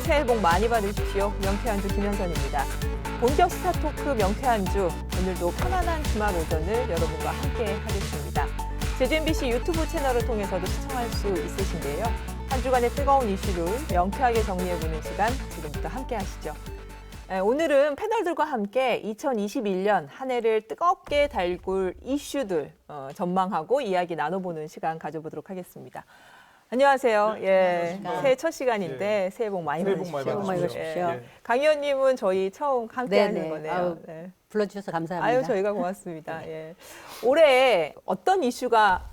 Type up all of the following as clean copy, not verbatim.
새해 복 많이 받으십시오. 명쾌한 주 김현선입니다. 본격 스타토크 명쾌한 주, 오늘도 편안한 주말 오전을 여러분과 함께 하겠습니다. 제주 MBC 유튜브 채널을 통해서도 시청할 수 있으신데요. 한 주간의 뜨거운 이슈를 명쾌하게 정리해보는 시간, 지금부터 함께 하시죠. 오늘은 패널들과 함께 2021년 한 해를 뜨겁게 달굴 이슈들 전망하고 이야기 나눠보는 시간 가져보도록 하겠습니다. 안녕하세요. 예, 새해 첫 시간인데 새해 복 많이 받으십시오. 예. 강 의원님은 저희 처음 함께하는 거네요. 아유, 네. 불러주셔서 감사합니다. 아유, 저희가 고맙습니다. 예. 올해 어떤 이슈가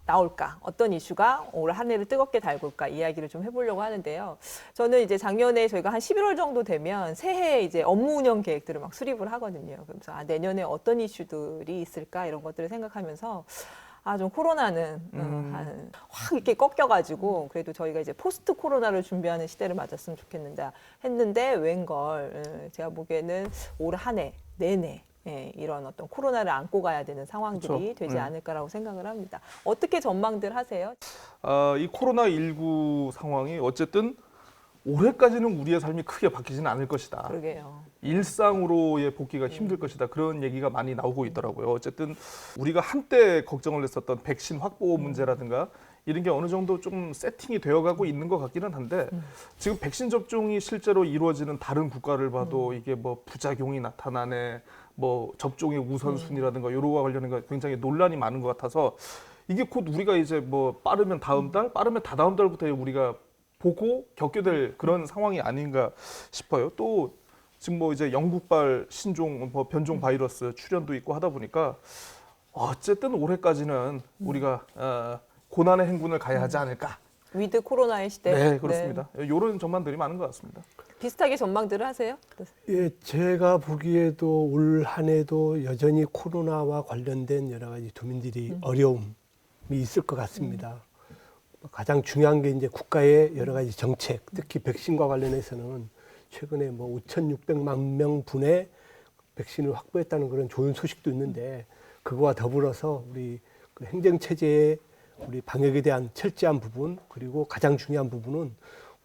나올까? 어떤 이슈가 올 한 해를 뜨겁게 달굴까? 이야기를 좀 해보려고 하는데요. 저는 이제 작년에 저희가 한 11월 정도 되면 새해 이제 업무 운영 계획들을 막 수립을 하거든요. 그래서 내년에 어떤 이슈들이 있을까? 이런 것들을 생각하면서 좀 코로나는 확 이렇게 꺾여가지고 그래도 저희가 이제 포스트 코로나를 준비하는 시대를 맞았으면 좋겠는데 했는데 웬걸 제가 보기에는 올 한 해 내내 이런 어떤 코로나를 안고 가야 되는 상황들이 그렇죠. 되지 않을까라고 생각을 합니다. 어떻게 전망들 하세요? 이 코로나19 상황이 어쨌든 올해까지는 우리의 삶이 크게 바뀌지는 않을 것이다. 그러게요. 일상으로의 복귀가 힘들 것이다. 그런 얘기가 많이 나오고 있더라고요. 어쨌든 우리가 한때 걱정을 했었던 백신 확보 문제라든가 이런 게 어느 정도 좀 세팅이 되어가고 있는 것 같기는 한데 지금 백신 접종이 실제로 이루어지는 다른 국가를 봐도 이게 뭐 부작용이 나타나네, 뭐 접종의 우선순위라든가 이런 거와 관련해서 굉장히 논란이 많은 것 같아서 이게 곧 우리가 이제 뭐 빠르면 다음 달, 빠르면 다다음 달부터 우리가 보고 겪게 될 그런 상황이 아닌가 싶어요. 또 지금 뭐 이제 영국발 신종 뭐 변종 바이러스 출현도 있고 하다 보니까 어쨌든 올해까지는 우리가 고난의 행군을 가야 하지 않을까. 위드 코로나의 시대. 네, 그렇습니다. 이런 전망들이 많은 것 같습니다. 비슷하게 전망들을 하세요? 예, 제가 보기에도 올 한 해도 여전히 코로나와 관련된 여러 가지 도민들이 어려움이 있을 것 같습니다. 가장 중요한 게 이제 국가의 여러 가지 정책, 특히 백신과 관련해서는 최근에 뭐 5,600만 명분의 백신을 확보했다는 그런 좋은 소식도 있는데 그거와 더불어서 우리 그 행정 체제의 우리 방역에 대한 철저한 부분 그리고 가장 중요한 부분은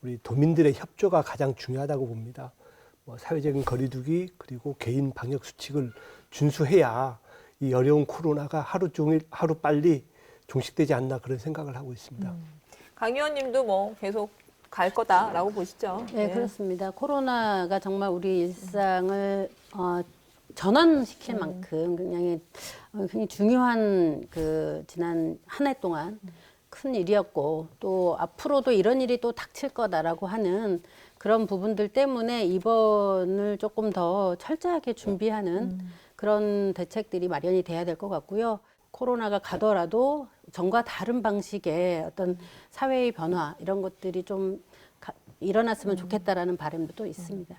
우리 도민들의 협조가 가장 중요하다고 봅니다. 뭐 사회적인 거리두기 그리고 개인 방역 수칙을 준수해야 이 어려운 코로나가 하루 종일 하루 빨리 종식되지 않나 그런 생각을 하고 있습니다. 강 의원님도 뭐 계속 갈 거다라고 보시죠? 네, 그렇습니다. 코로나가 정말 우리 일상을 전환시킬 만큼 굉장히 중요한 그 지난 한 해 동안 큰 일이었고 또 앞으로도 이런 일이 또 닥칠 거다라고 하는 그런 부분들 때문에 이번을 조금 더 철저하게 준비하는 그런 대책들이 마련이 돼야 될 것 같고요. 코로나가 가더라도 전과 다른 방식의 어떤 사회의 변화 이런 것들이 좀 일어났으면 좋겠다라는 바람도 또 있습니다.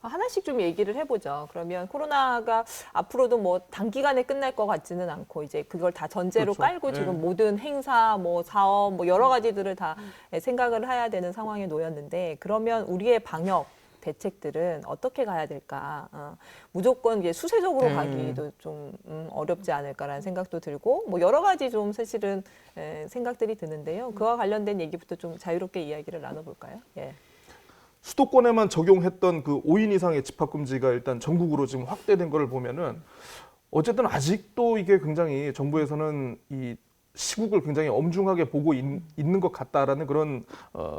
하나씩 좀 얘기를 해보죠. 그러면 코로나가 앞으로도 뭐 단기간에 끝날 것 같지는 않고 이제 그걸 다 전제로 그렇죠. 깔고 지금 모든 행사, 뭐 사업, 뭐 여러 가지들을 다 생각을 해야 되는 상황에 놓였는데 그러면 우리의 방역 대책들은 어떻게 가야 될까? 무조건 이제 수세적으로 가기도 좀 어렵지 않을까라는 생각도 들고 뭐 여러 가지 좀 사실은 생각들이 드는데요. 그와 관련된 얘기부터 좀 자유롭게 이야기를 나눠볼까요? 예. 수도권에만 적용했던 그 5인 이상의 집합금지가 일단 전국으로 지금 확대된 거를 보면은 어쨌든 아직도 이게 굉장히 정부에서는 이 시국을 굉장히 엄중하게 보고 있는 것 같다라는 그런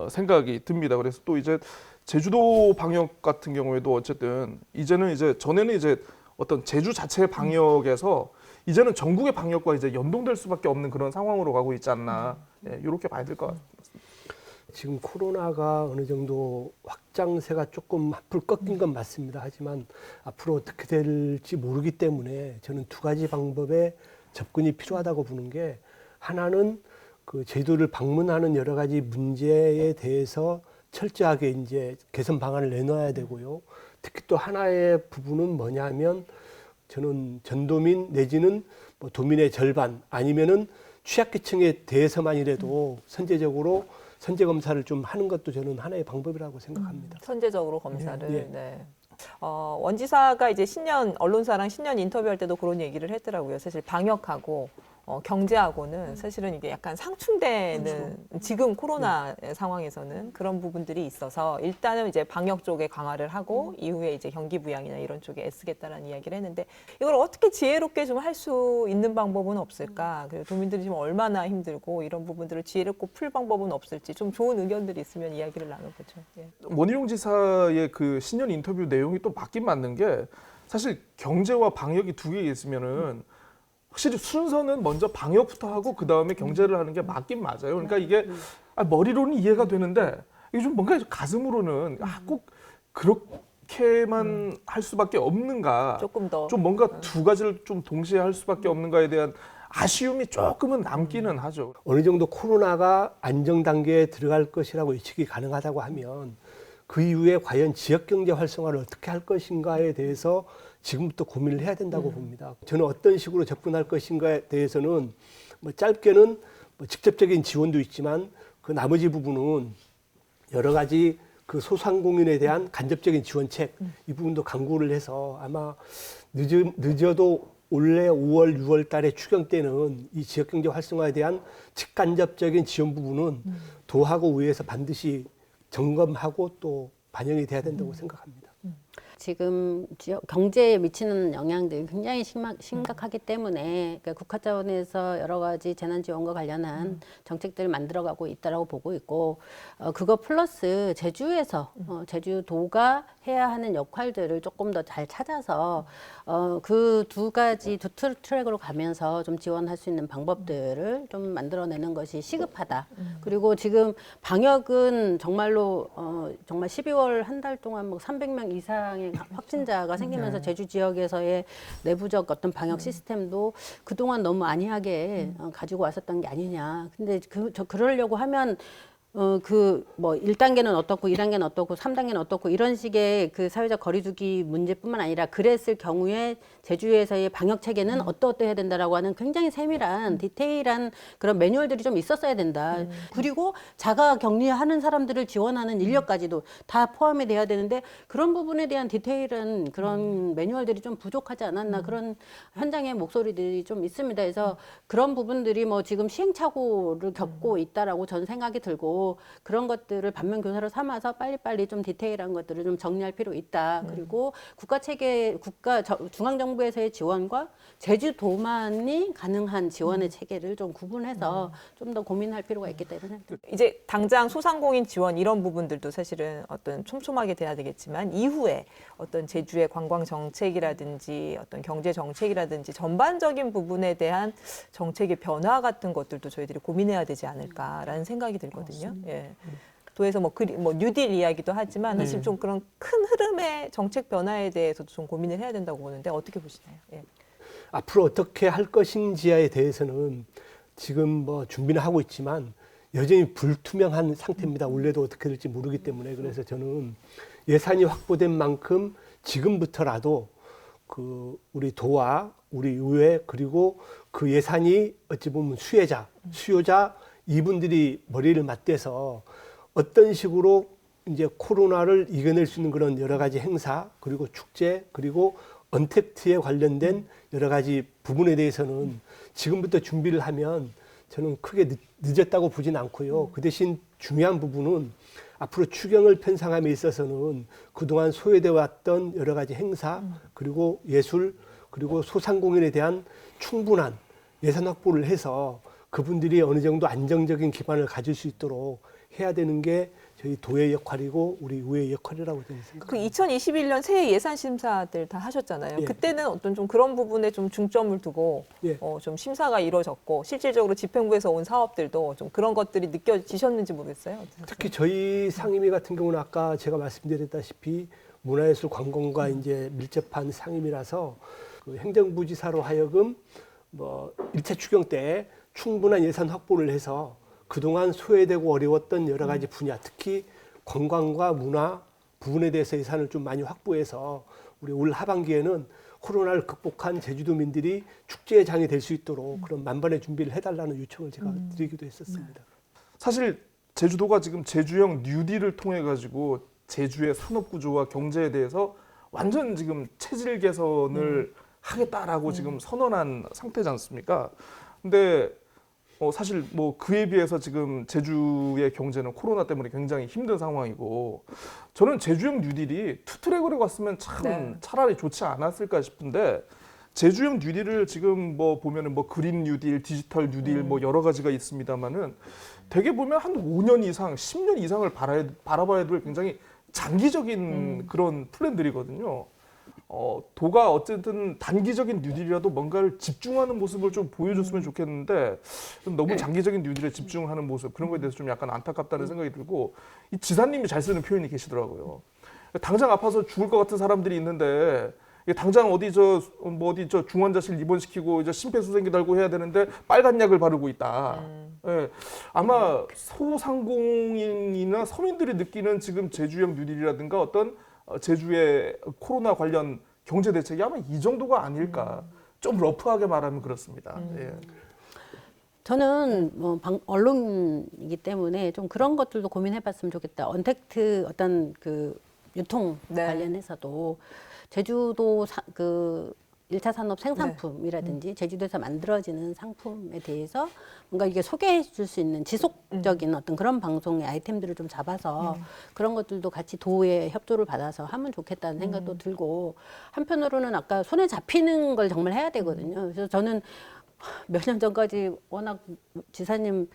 생각이 듭니다. 그래서 또 이제 제주도 방역 같은 경우에도 어쨌든 이제는 이제 전에는 이제 어떤 제주 자체의 방역에서 이제는 전국의 방역과 이제 연동될 수밖에 없는 그런 상황으로 가고 있지 않나 이렇게 봐야 될 것 같습니다. 지금 코로나가 어느 정도 확장세가 조금 앞으로 꺾인 건 맞습니다. 하지만 앞으로 어떻게 될지 모르기 때문에 저는 두 가지 방법의 접근이 필요하다고 보는 게 하나는 그 제주도를 방문하는 여러 가지 문제에 대해서 철저하게 이제 개선 방안을 내놔야 되고요. 특히 또 하나의 부분은 뭐냐면 저는 전도민 내지는 뭐 도민의 절반 아니면은 취약계층에 대해서만이라도 선제적으로 선제 검사를 좀 하는 것도 저는 하나의 방법이라고 생각합니다. 선제적으로 검사를. 예. 네. 원지사가 이제 언론사랑 신년 인터뷰할 때도 그런 얘기를 했더라고요. 사실 방역하고 경제하고는 사실은 이게 약간 상충되는 지금 코로나 상황에서는 그런 부분들이 있어서 일단은 이제 방역 쪽에 강화를 하고 이후에 이제 경기 부양이나 이런 쪽에 애쓰겠다라는 이야기를 했는데 이걸 어떻게 지혜롭게 좀 할 수 있는 방법은 없을까? 그리고 도민들이 지금 얼마나 힘들고 이런 부분들을 지혜롭고 풀 방법은 없을지 좀 좋은 의견들이 있으면 이야기를 나눠보죠. 예. 원희룡 지사의 그 신년 인터뷰 내용이 또 맞긴 맞는 게 사실 경제와 방역이 두 개 있으면은 확실히 순서는 먼저 방역부터 하고 그 다음에 경제를 하는 게 맞긴 맞아요. 그러니까 이게 머리로는 이해가 되는데 이게 좀 뭔가 가슴으로는 꼭 그렇게만 할 수밖에 없는가? 조금 더 좀 뭔가 두 가지를 좀 동시에 할 수밖에 없는가에 대한 아쉬움이 조금은 남기는 하죠. 어느 정도 코로나가 안정 단계에 들어갈 것이라고 예측이 가능하다고 하면 그 이후에 과연 지역 경제 활성화를 어떻게 할 것인가에 대해서 지금부터 고민을 해야 된다고 봅니다. 저는 어떤 식으로 접근할 것인가에 대해서는 뭐 짧게는 뭐 직접적인 지원도 있지만 그 나머지 부분은 여러 가지 그 소상공인에 대한 간접적인 지원책 이 부분도 강구를 해서 아마 늦어도 올해 5월, 6월 달에 추경 때는 이 지역경제 활성화에 대한 직간접적인 지원 부분은 도하고 의회에서 반드시 점검하고 또 반영이 돼야 된다고 생각합니다. 지금 지역 경제에 미치는 영향들이 굉장히 심각하기 때문에 그러니까 국가 차원에서 여러 가지 재난 지원과 관련한 정책들을 만들어가고 있다라고 보고 있고 그거 플러스 제주에서 제주도가 해야 하는 역할들을 조금 더 잘 찾아서 그 두 가지 두 트랙으로 가면서 좀 지원할 수 있는 방법들을 좀 만들어내는 것이 시급하다. 그리고 지금 방역은 정말로 정말 12월 한 달 동안 뭐 300명 이상의 확진자가 생기면서 제주 지역에서의 내부적 어떤 방역 시스템도 그동안 너무 안이하게 가지고 왔었던 게 아니냐. 근데 그러려고 하면 그 뭐 1단계는 어떻고 2단계는 어떻고 3단계는 어떻고 이런 식의 그 사회적 거리두기 문제뿐만 아니라 그랬을 경우에 제주에서의 방역 체계는 어떠해야 된다라고 하는 굉장히 세밀한 디테일한 그런 매뉴얼들이 좀 있었어야 된다. 그리고 자가 격리하는 사람들을 지원하는 인력까지도 다 포함이 돼야 되는데 그런 부분에 대한 디테일한 그런 매뉴얼들이 좀 부족하지 않았나 그런 현장의 목소리들이 좀 있습니다. 그래서 그런 부분들이 뭐 지금 시행착오를 겪고 있다라고 저는 생각이 들고 그런 것들을 반면 교사로 삼아서 빨리빨리 좀 디테일한 것들을 좀 정리할 필요 있다. 그리고 국가 체계, 중앙정부에서의 지원과 제주도만이 가능한 지원의 체계를 좀 구분해서 좀 더 고민할 필요가 있겠다 이런 생각이 듭니다. 이제 당장 소상공인 지원 이런 부분들도 사실은 어떤 촘촘하게 돼야 되겠지만 이후에 어떤 제주의 관광 정책이라든지 어떤 경제 정책이라든지 전반적인 부분에 대한 정책의 변화 같은 것들도 저희들이 고민해야 되지 않을까라는 생각이 들거든요. 예. 도에서 뭐 뉴딜 이야기도 하지만 사실 좀 그런 큰 흐름의 정책 변화에 대해서도 좀 고민을 해야 된다고 보는데 어떻게 보시나요? 예. 앞으로 어떻게 할 것인지에 대해서는 지금 뭐 준비는 하고 있지만 여전히 불투명한 상태입니다. 올해도 어떻게 될지 모르기 때문에 그래서 저는 예산이 확보된 만큼 지금부터라도 그 우리 도와 우리 의회 그리고 그 예산이 어찌 보면 수요자 이분들이 머리를 맞대서 어떤 식으로 이제 코로나를 이겨낼 수 있는 그런 여러 가지 행사 그리고 축제 그리고 언택트에 관련된 여러 가지 부분에 대해서는 지금부터 준비를 하면 저는 크게 늦었다고 보진 않고요. 그 대신 중요한 부분은 앞으로 추경을 편성함에 있어서는 그동안 소외되어 왔던 여러 가지 행사 그리고 예술 그리고 소상공인에 대한 충분한 예산 확보를 해서 그분들이 어느 정도 안정적인 기반을 가질 수 있도록 해야 되는 게 저희 도의 역할이고 우리 의회의 역할이라고 저는 생각합니다. 그 2021년 새해 예산 심사들 다 하셨잖아요. 예. 그때는 어떤 좀 그런 부분에 좀 중점을 두고 예. 좀 심사가 이루어졌고 실질적으로 집행부에서 온 사업들도 좀 그런 것들이 느껴지셨는지 모르겠어요. 특히 저희 상임위 같은 경우는 아까 제가 말씀드렸다시피 문화예술 관광과 이제 밀접한 상임이라서 그 행정부지사로 하여금 뭐 1차 추경 때 충분한 예산 확보를 해서 그동안 소외되고 어려웠던 여러 가지 분야, 특히 관광과 문화 부분에 대해서 예산을 좀 많이 확보해서 우리 올 하반기에는 코로나를 극복한 제주도민들이 축제의 장이 될 수 있도록 그런 만반의 준비를 해달라는 요청을 제가 드리기도 했었습니다. 사실 제주도가 지금 제주형 뉴딜을 통해 가지고 제주의 산업 구조와 경제에 대해서 완전 지금 체질 개선을 하겠다라고 지금 선언한 상태지 않습니까? 근데 사실 뭐 그에 비해서 지금 제주의 경제는 코로나 때문에 굉장히 힘든 상황이고 저는 제주형 뉴딜이 투트랙으로 갔으면 참 네. 차라리 좋지 않았을까 싶은데 제주형 뉴딜을 지금 뭐 보면은 뭐 그린 뉴딜, 디지털 뉴딜 뭐 여러 가지가 있습니다만은 되게 보면 한 5년 이상, 10년 이상을 바라봐야 될 굉장히 장기적인 그런 플랜들이거든요. 도가 어쨌든 단기적인 뉴딜이라도 뭔가를 집중하는 모습을 좀 보여줬으면 좋겠는데 좀 너무 장기적인 뉴딜에 집중하는 모습 그런 거에 대해서 좀 약간 안타깝다는 생각이 들고 이 지사님이 잘 쓰는 표현이 계시더라고요. 당장 아파서 죽을 것 같은 사람들이 있는데 당장 어디 저 중환자실 입원시키고 이제 심폐소생기 달고 해야 되는데 빨간 약을 바르고 있다. 예, 아마 소상공인이나 서민들이 느끼는 지금 제주형 뉴딜이라든가 어떤 제주의 코로나 관련 경제 대책이 아마 이 정도가 아닐까. 좀 러프하게 말하면 그렇습니다. 예. 저는 뭐 언론이기 때문에 좀 그런 것들도 고민해봤으면 좋겠다. 언택트 어떤 그 유통 네. 관련해서도 제주도 그 1차 산업 생산품이라든지 제주도에서 만들어지는 상품에 대해서 뭔가 이게 소개해 줄 수 있는 지속적인 어떤 그런 방송의 아이템들을 좀 잡아서 그런 것들도 같이 도의 협조를 받아서 하면 좋겠다는 생각도 들고 한편으로는 아까 손에 잡히는 걸 정말 해야 되거든요. 그래서 저는 몇 년 전까지 워낙 지사님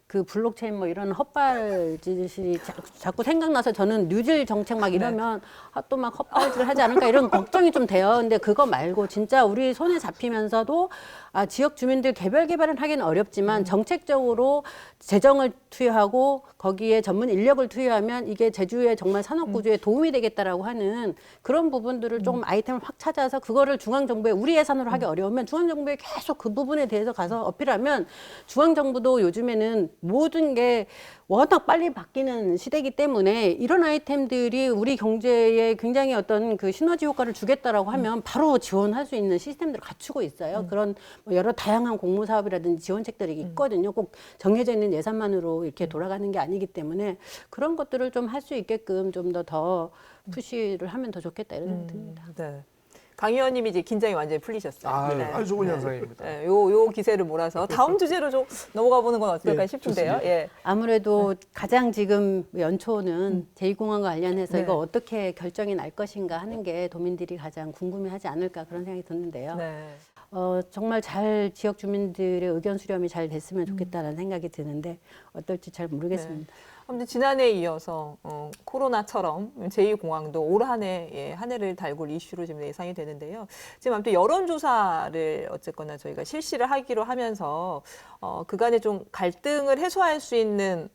그 블록체인 뭐 이런 헛발짓이 자꾸 생각나서 저는 뉴딜 정책 막 이러면 또 막 헛발질을 하지 않을까 이런 걱정이 좀 돼요. 근데 그거 말고 진짜 우리 손에 잡히면서도 지역 주민들 개발은 하기는 어렵지만 정책적으로 재정을 투여하고 거기에 전문 인력을 투여하면 이게 제주의 정말 산업 구조에 도움이 되겠다라고 하는 그런 부분들을 조금 아이템을 확 찾아서 그거를 중앙정부에 우리 예산으로 하기 어려우면 중앙정부에 계속 그 부분에 대해서 가서 어필하면 중앙정부도 요즘에는 모든 게 워낙 빨리 바뀌는 시대이기 때문에 이런 아이템들이 우리 경제에 굉장히 어떤 그 시너지 효과를 주겠다라고 하면 바로 지원할 수 있는 시스템들을 갖추고 있어요. 그런 뭐 여러 다양한 공모 사업이라든지 지원책들이 있거든요. 꼭 정해져 있는 예산만으로 이렇게 돌아가는 게 아니기 때문에 그런 것들을 좀 할 수 있게끔 좀 더 푸시를 하면 더 좋겠다 이런 생각이 듭니다. 네. 강 의원님이 이제 긴장이 완전히 풀리셨어요. 네. 아주 좋은 현상입니다. 네, 요 기세를 몰아서 다음 주제로 좀 넘어가 보는 건 어떨까 예, 싶은데요. 좋습니다. 예. 아무래도 가장 지금 연초는 제2공항과 관련해서 네. 이거 어떻게 결정이 날 것인가 하는 게 도민들이 가장 궁금해하지 않을까 그런 생각이 드는데요. 네. 정말 잘 지역 주민들의 의견 수렴이 잘 됐으면 좋겠다라는 생각이 드는데 어떨지 잘 모르겠습니다. 아무튼 지난해에 이어서 코로나처럼 제2공항도 올 한 해, 한 해를 달굴 이슈로 지금 예상이 되는데요. 지금 아무튼 여론조사를 어쨌거나 저희가 실시를 하기로 하면서 그간에 좀 갈등을 해소할 수 있는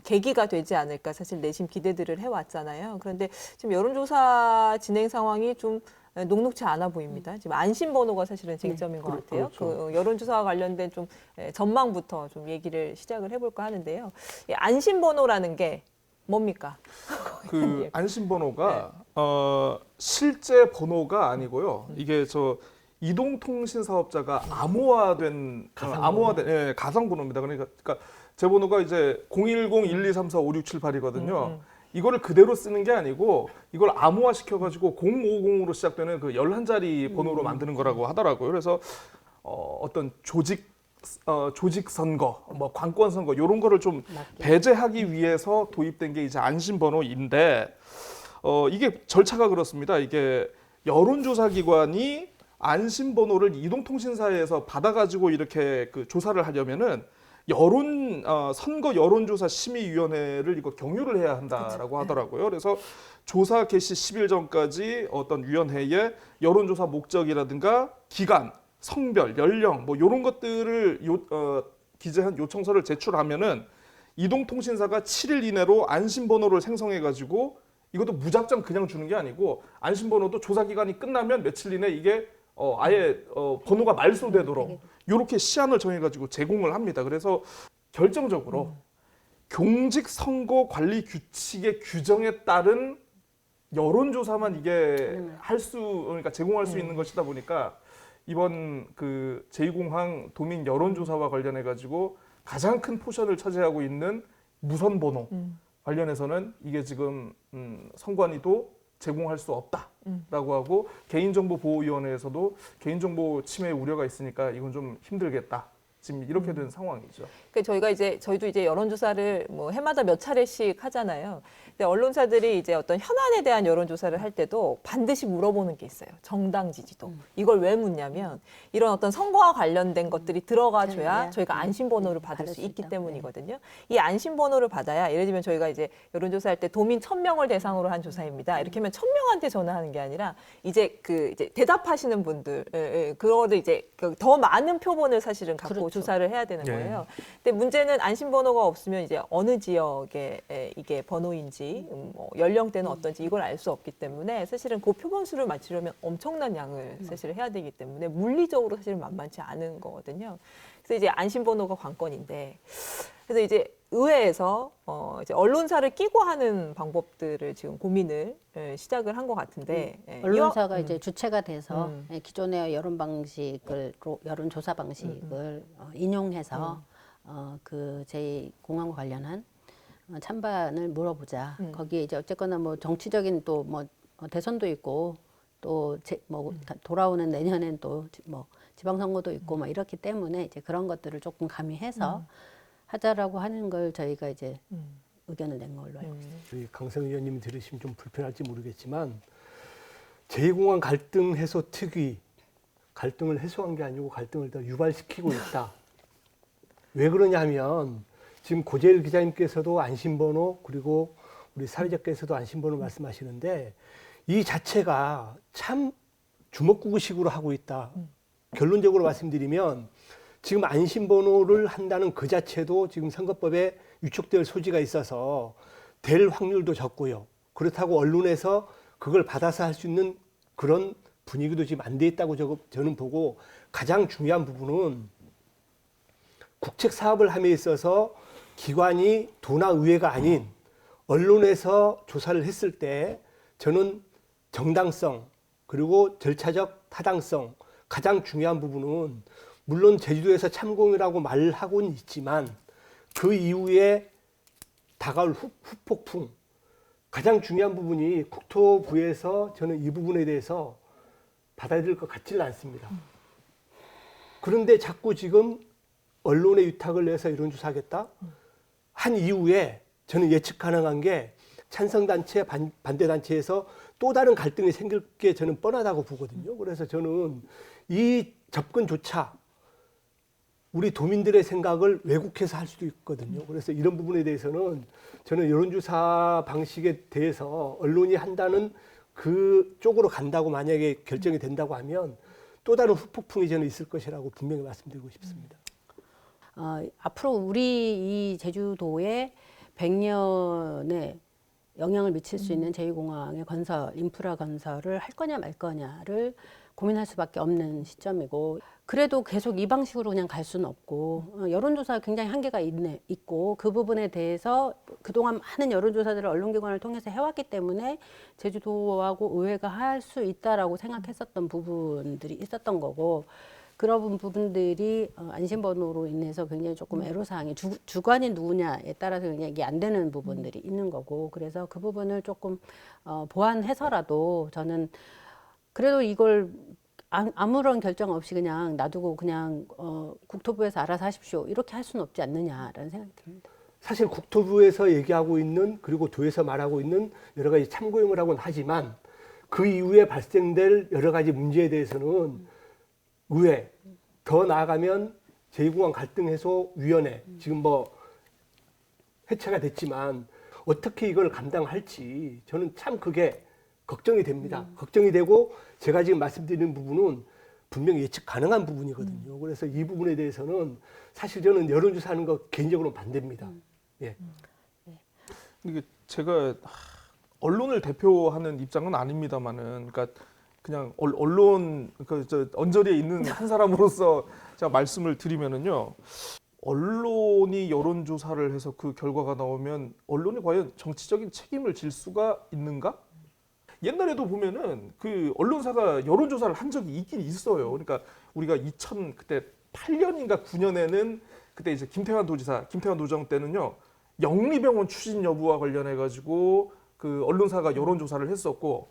계기가 되지 않을까 사실 내심 기대들을 해왔잖아요. 그런데 지금 여론조사 진행 상황이 좀 녹록치 않아 보입니다. 지금 안심번호가 사실은 쟁점인 것 같아요. 그렇죠. 그 여론조사와 관련된 좀 전망부터 좀 얘기를 시작을 해볼까 하는데요. 이 안심번호라는 게 뭡니까? 그 안심번호가 실제 번호가 아니고요. 이게 저 이동통신 사업자가 암호화된 가상 번호입니다. 그러니까 제 번호가 이제 010-1234-5678이거든요. 이거를 그대로 쓰는 게 아니고 이걸 암호화 시켜가지고 050으로 시작되는 그 11자리 번호로 만드는 거라고 하더라고요. 그래서 어떤 조직 선거, 뭐 관권 선거 이런 거를 좀 배제하기 위해서 도입된 게 이제 안심번호인데 이게 절차가 그렇습니다. 이게 여론조사 기관이 안심번호를 이동통신사에서 받아가지고 이렇게 그 조사를 하려면은 선거 여론조사 심의위원회를 이거 경유를 해야 한다라고 하더라고요. 그래서 조사 개시 10일 전까지 어떤 위원회에 여론조사 목적이라든가 기간, 성별, 연령 뭐 이런 것들을 기재한 요청서를 제출하면은 이동통신사가 7일 이내로 안심번호를 생성해가지고 이것도 무작정 그냥 주는 게 아니고 안심번호도 조사 기간이 끝나면 며칠 이내 이게 아예 번호가 말소되도록 이렇게 시한을 정해가지고 제공을 합니다. 그래서 결정적으로 공직선거 관리 규칙의 규정에 따른 여론조사만 이게 그러니까 제공할 수 있는 것이다 보니까 이번 그 제2공항 도민 여론조사와 관련해가지고 가장 큰 포션을 차지하고 있는 무선번호 관련해서는 이게 지금 선관위도 제공할 수 없다라고 하고 개인정보보호위원회에서도 개인정보 침해 우려가 있으니까 이건 좀 힘들겠다 지금 이렇게 된 상황이죠. 그러니까 저희도 이제 여론조사를 뭐 해마다 몇 차례씩 하잖아요. 근데 언론사들이 이제 어떤 현안에 대한 여론조사를 할 때도 반드시 물어보는 게 있어요. 정당 지지도. 이걸 왜 묻냐면 이런 어떤 선거와 관련된 것들이 들어가줘야 저희가 안심번호를 받을 수 있기 때문이거든요. 이 안심번호를 받아야 예를 들면 저희가 이제 여론조사할 때 도민 1,000명을 대상으로 한 조사입니다. 이렇게 하면 1,000명한테 전화하는 게 아니라 이제 이제 대답하시는 분들, 그거를 이제 더 많은 표본을 사실은 갖고 그렇죠. 조사를 해야 되는 예. 거예요. 근데 문제는 안심번호가 없으면 이제 어느 지역에 이게 번호인지 뭐 연령대는 어떤지 이걸 알 수 없기 때문에 사실은 그 표본수를 맞추려면 엄청난 양을 사실 해야 되기 때문에 물리적으로 사실은 만만치 않은 거거든요. 그래서 이제 안심번호가 관건인데 그래서 이제 의회에서 이제 언론사를 끼고 하는 방법들을 지금 고민을 시작을 한 것 같은데 언론사가 이제 주체가 돼서 기존의 여론 방식을 여론조사 방식을 인용해서 그 제2공항과 관련한 찬반을 물어보자. 거기에 이제 어쨌거나 뭐 정치적인 또 뭐 대선도 있고 또 뭐 돌아오는 내년엔 또 뭐 지방선거도 있고 뭐 이렇기 때문에 이제 그런 것들을 조금 가미해서 하자라고 하는 걸 저희가 이제 의견을 낸 걸로 알고 있습니다. 저희 강성 의원님이 들으시면 좀 불편할지 모르겠지만 제2공항 갈등 해소 특위 갈등을 해소한 게 아니고 갈등을 더 유발시키고 있다. 왜 그러냐면 지금 고재일 기자님께서도 안심번호 그리고 우리 사회자께서도 안심번호 말씀하시는데 이 자체가 참 주먹구구식으로 하고 있다. 결론적으로 말씀드리면 지금 안심번호를 한다는 그 자체도 지금 선거법에 위촉될 소지가 있어서 될 확률도 적고요. 그렇다고 언론에서 그걸 받아서 할 수 있는 그런 분위기도 지금 안 돼 있다고 저는 보고 가장 중요한 부분은 국책 사업을 함에 있어서 기관이 도나 의회가 아닌 언론에서 조사를 했을 때 저는 정당성 그리고 절차적 타당성 가장 중요한 부분은 물론 제주도에서 참공이라고 말하고는 있지만 그 이후에 다가올 후폭풍 가장 중요한 부분이 국토부에서 저는 이 부분에 대해서 받아들일 것 같지는 않습니다. 그런데 자꾸 지금 언론에 위탁을 내서 이런 조사하겠다 한 이후에 저는 예측 가능한 게 찬성단체 반대단체에서 또 다른 갈등이 생길 게 저는 뻔하다고 보거든요. 그래서 저는 이 접근조차 우리 도민들의 생각을 왜곡해서 할 수도 있거든요. 그래서 이런 부분에 대해서는 저는 여론조사 방식에 대해서 언론이 한다는 그 쪽으로 간다고 만약에 결정이 된다고 하면 또 다른 후폭풍이 저는 있을 것이라고 분명히 말씀드리고 싶습니다. 앞으로 우리 이 제주도에 100년에 영향을 미칠 수 있는 제2공항의 건설, 인프라 건설을 할 거냐 말 거냐를 고민할 수밖에 없는 시점이고 그래도 계속 이 방식으로 그냥 갈 수는 없고 여론조사가 굉장히 한계가 있고 그 부분에 대해서 그동안 많은 여론조사들을 언론기관을 통해서 해왔기 때문에 제주도하고 의회가 할 수 있다라고 생각했었던 부분들이 있었던 거고 그런 부분들이 안심번호로 인해서 굉장히 조금 애로사항이 주관이 누구냐에 따라서 굉장히 이게 안 되는 부분들이 있는 거고 그래서 그 부분을 조금 보완해서라도 저는 그래도 이걸 아무런 결정 없이 그냥 놔두고 그냥 국토부에서 알아서 하십시오 이렇게 할 수는 없지 않느냐라는 생각이 듭니다. 사실 국토부에서 얘기하고 있는 그리고 도에서 말하고 있는 여러 가지 참고용을 하곤 하지만 그 이후에 발생될 여러 가지 문제에 대해서는 의회, 더 나아가면 제2공항 갈등해소위원회 지금 뭐 해체가 됐지만 어떻게 이걸 감당할지 저는 참 그게 걱정이 됩니다. 걱정이 되고 제가 지금 말씀드리는 부분은 분명히 예측 가능한 부분이거든요. 그래서 이 부분에 대해서는 사실 저는 여론조사하는 거 개인적으로 반대입니다. 예. 이게 제가 언론을 대표하는 입장은 아닙니다만은, 그러니까 그냥 언론 언저리에 있는 한 사람으로서 제가 말씀을 드리면은요, 언론이 여론조사를 해서 그 결과가 나오면 언론이 과연 정치적인 책임을 질 수가 있는가? 옛날에도 보면은 그 언론사가 여론조사를 한 적이 있긴 있어요. 그러니까 우리가 그때 8년인가 9년에는 그때 이제 김태환 도정 때는요, 영리병원 추진 여부와 관련해 가지고 그 언론사가 여론조사를 했었고,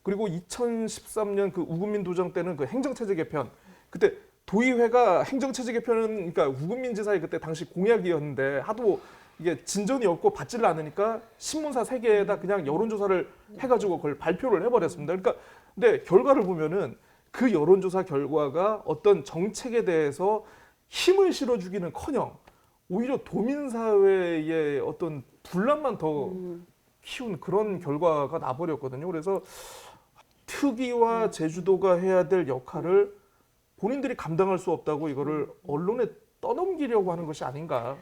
그리고 2013년 그 우금민 도정 때는 그 행정체제 개편, 그때 도의회가 행정체제 개편은 그러니까 우금민지사의 그때 당시 공약이었는데 하도 이게 진전이 없고 받지를 않으니까 신문사 3개에다 그냥 여론조사를 해가지고 그걸 발표를 해버렸습니다. 그러니까 근데 결과를 보면은 그 여론조사 결과가 어떤 정책에 대해서 힘을 실어주기는커녕 오히려 도민사회의 어떤 분란만 더 키운 그런 결과가 나버렸거든요. 그래서 특위와 제주도가 해야 될 역할을 본인들이 감당할 수 없다고 이거를 언론에 떠넘기려고 하는 것이 아닌가.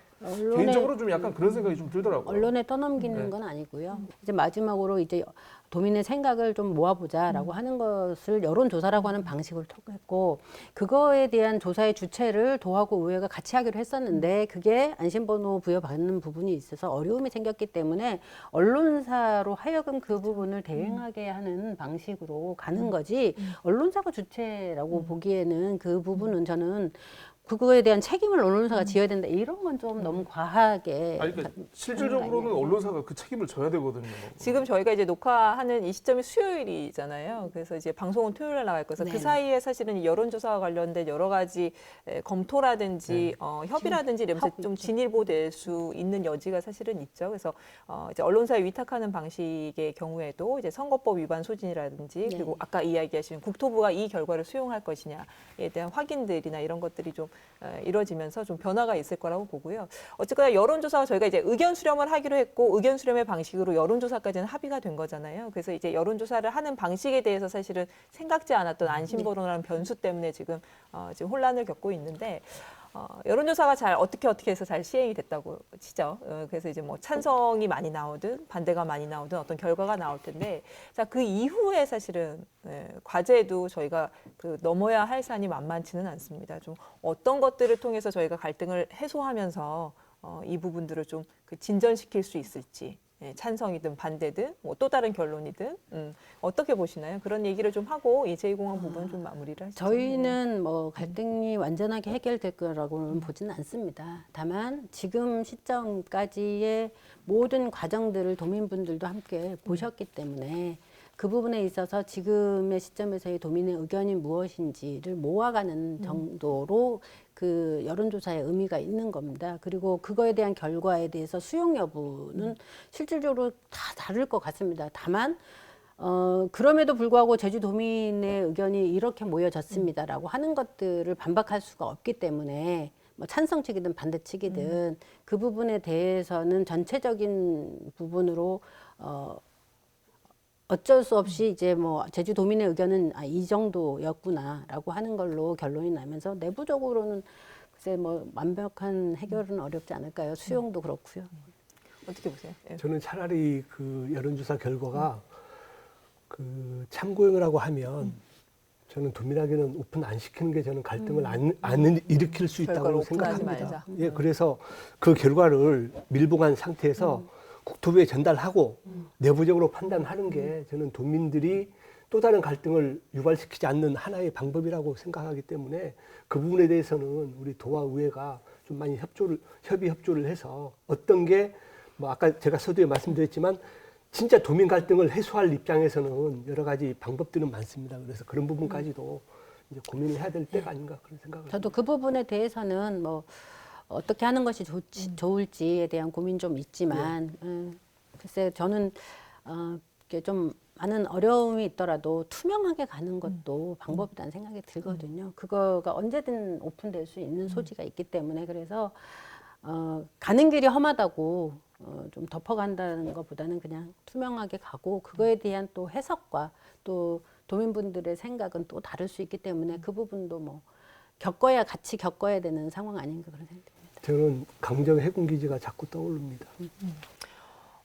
개인적으로 좀 약간 그런 생각이 좀 들더라고요. 언론에 떠넘기는 건 아니고요. 이제 마지막으로 이제 도민의 생각을 좀 모아보자라고 하는 것을 여론조사라고 하는 방식을 통했고, 그거에 대한 조사의 주체를 도하고 의회가 같이 하기로 했었는데 그게 안심번호 부여받는 부분이 있어서 어려움이 생겼기 때문에 언론사로 하여금 그 부분을 대행하게 하는 방식으로 가는 거지, 언론사가 주체라고 보기에는 그 부분은 저는 그거에 대한 책임을 언론사가 지어야 된다, 이런 건 좀 너무 과하게. 아니, 그러니까 실질적으로는 언론사가 그 책임을 져야 되거든요. 지금 저희가 이제 녹화하는 이 시점이 수요일이잖아요. 그래서 이제 방송은 토요일에 나갈 거여서 그 사이에 사실은 이 여론조사와 관련된 여러 가지 검토라든지 협의라든지 이러면서 좀 진일보될 수 있는 여지가 사실은 있죠. 그래서 이제 언론사에 위탁하는 방식의 경우에도 이제 선거법 위반 소진이라든지 그리고 아까 이야기하신 국토부가 이 결과를 수용할 것이냐에 대한 확인들이나 이런 것들이 좀 이루어지면서 좀 변화가 있을 거라고 보고요. 어쨌거나 여론조사가 저희가 이제 의견 수렴을 하기로 했고 의견 수렴의 방식으로 여론조사까지는 합의가 된 거잖아요. 그래서 이제 여론조사를 하는 방식에 대해서 사실은 생각지 않았던 안심번호라는 변수 때문에 지금 혼란을 겪고 있는데 여론조사가 잘 어떻게 해서 잘 시행이 됐다고 치죠. 그래서 이제 뭐 찬성이 많이 나오든 반대가 많이 나오든 어떤 결과가 나올 텐데, 자, 그 이후에 사실은 과제도 저희가 그 넘어야 할 산이 만만치는 않습니다. 좀 어떤 것들을 통해서 저희가 갈등을 해소하면서 이 부분들을 좀 그 진전시킬 수 있을지, 찬성이든 반대든 뭐 또 다른 결론이든 어떻게 보시나요? 그런 얘기를 좀 하고 이 제2공항 부분 좀 마무리를 하시죠. 저희는 뭐 갈등이 완전하게 해결될 거라고는 보지는 않습니다. 다만 지금 시점까지의 모든 과정들을 도민분들도 함께 보셨기 때문에 그 부분에 있어서 지금의 시점에서의 도민의 의견이 무엇인지를 모아가는 정도로 그 여론조사의 의미가 있는 겁니다. 그리고 그거에 대한 결과에 대해서 수용 여부는 실질적으로 다 다를 것 같습니다. 다만 그럼에도 불구하고 제주도민의 의견이 이렇게 모여졌습니다라고 하는 것들을 반박할 수가 없기 때문에 뭐 찬성 측이든 반대 측이든 그 부분에 대해서는 전체적인 부분으로 어쩔 수 없이 이제 뭐 제주도민의 의견은 이 정도였구나라고 하는 걸로 결론이 나면서 내부적으로는 글쎄 뭐 완벽한 해결은 어렵지 않을까요? 수용도 그렇고요. 어떻게 보세요? 예. 저는 차라리 그 여론조사 결과가 그 참고용이라고 하면 저는 도민에게는 오픈 안 시키는 게 저는 갈등을 안 일으킬 수 결과를 있다고 오픈하지 생각합니다. 말자. 예, 그래서 그 결과를 밀봉한 상태에서 국토부에 전달하고 내부적으로 판단하는 게 저는 도민들이 또 다른 갈등을 유발시키지 않는 하나의 방법이라고 생각하기 때문에 그 부분에 대해서는 우리 도와 의회가 좀 많이 협의 협조를 해서 어떤 게 뭐 아까 제가 서두에 말씀드렸지만 진짜 도민 갈등을 해소할 입장에서는 여러 가지 방법들은 많습니다. 그래서 그런 부분까지도 이제 고민을 해야 될 때가 아닌가 그런 생각을 저도 그 부분에 대해서는 뭐 어떻게 하는 것이 좋을지에 대한 고민 좀 있지만 글쎄 저는 이렇게 좀 많은 어려움이 있더라도 투명하게 가는 것도 방법이라는 생각이 들거든요. 그거가 언제든 오픈될 수 있는 소지가 있기 때문에 그래서 가는 길이 험하다고 좀 덮어간다는 것보다는 그냥 투명하게 가고 그거에 대한 또 해석과 또 도민분들의 생각은 또 다를 수 있기 때문에 그 부분도 뭐 같이 겪어야 되는 상황 아닌가 그런 생각이 듭니다. 저는 강정 해군기지가 자꾸 떠오릅니다.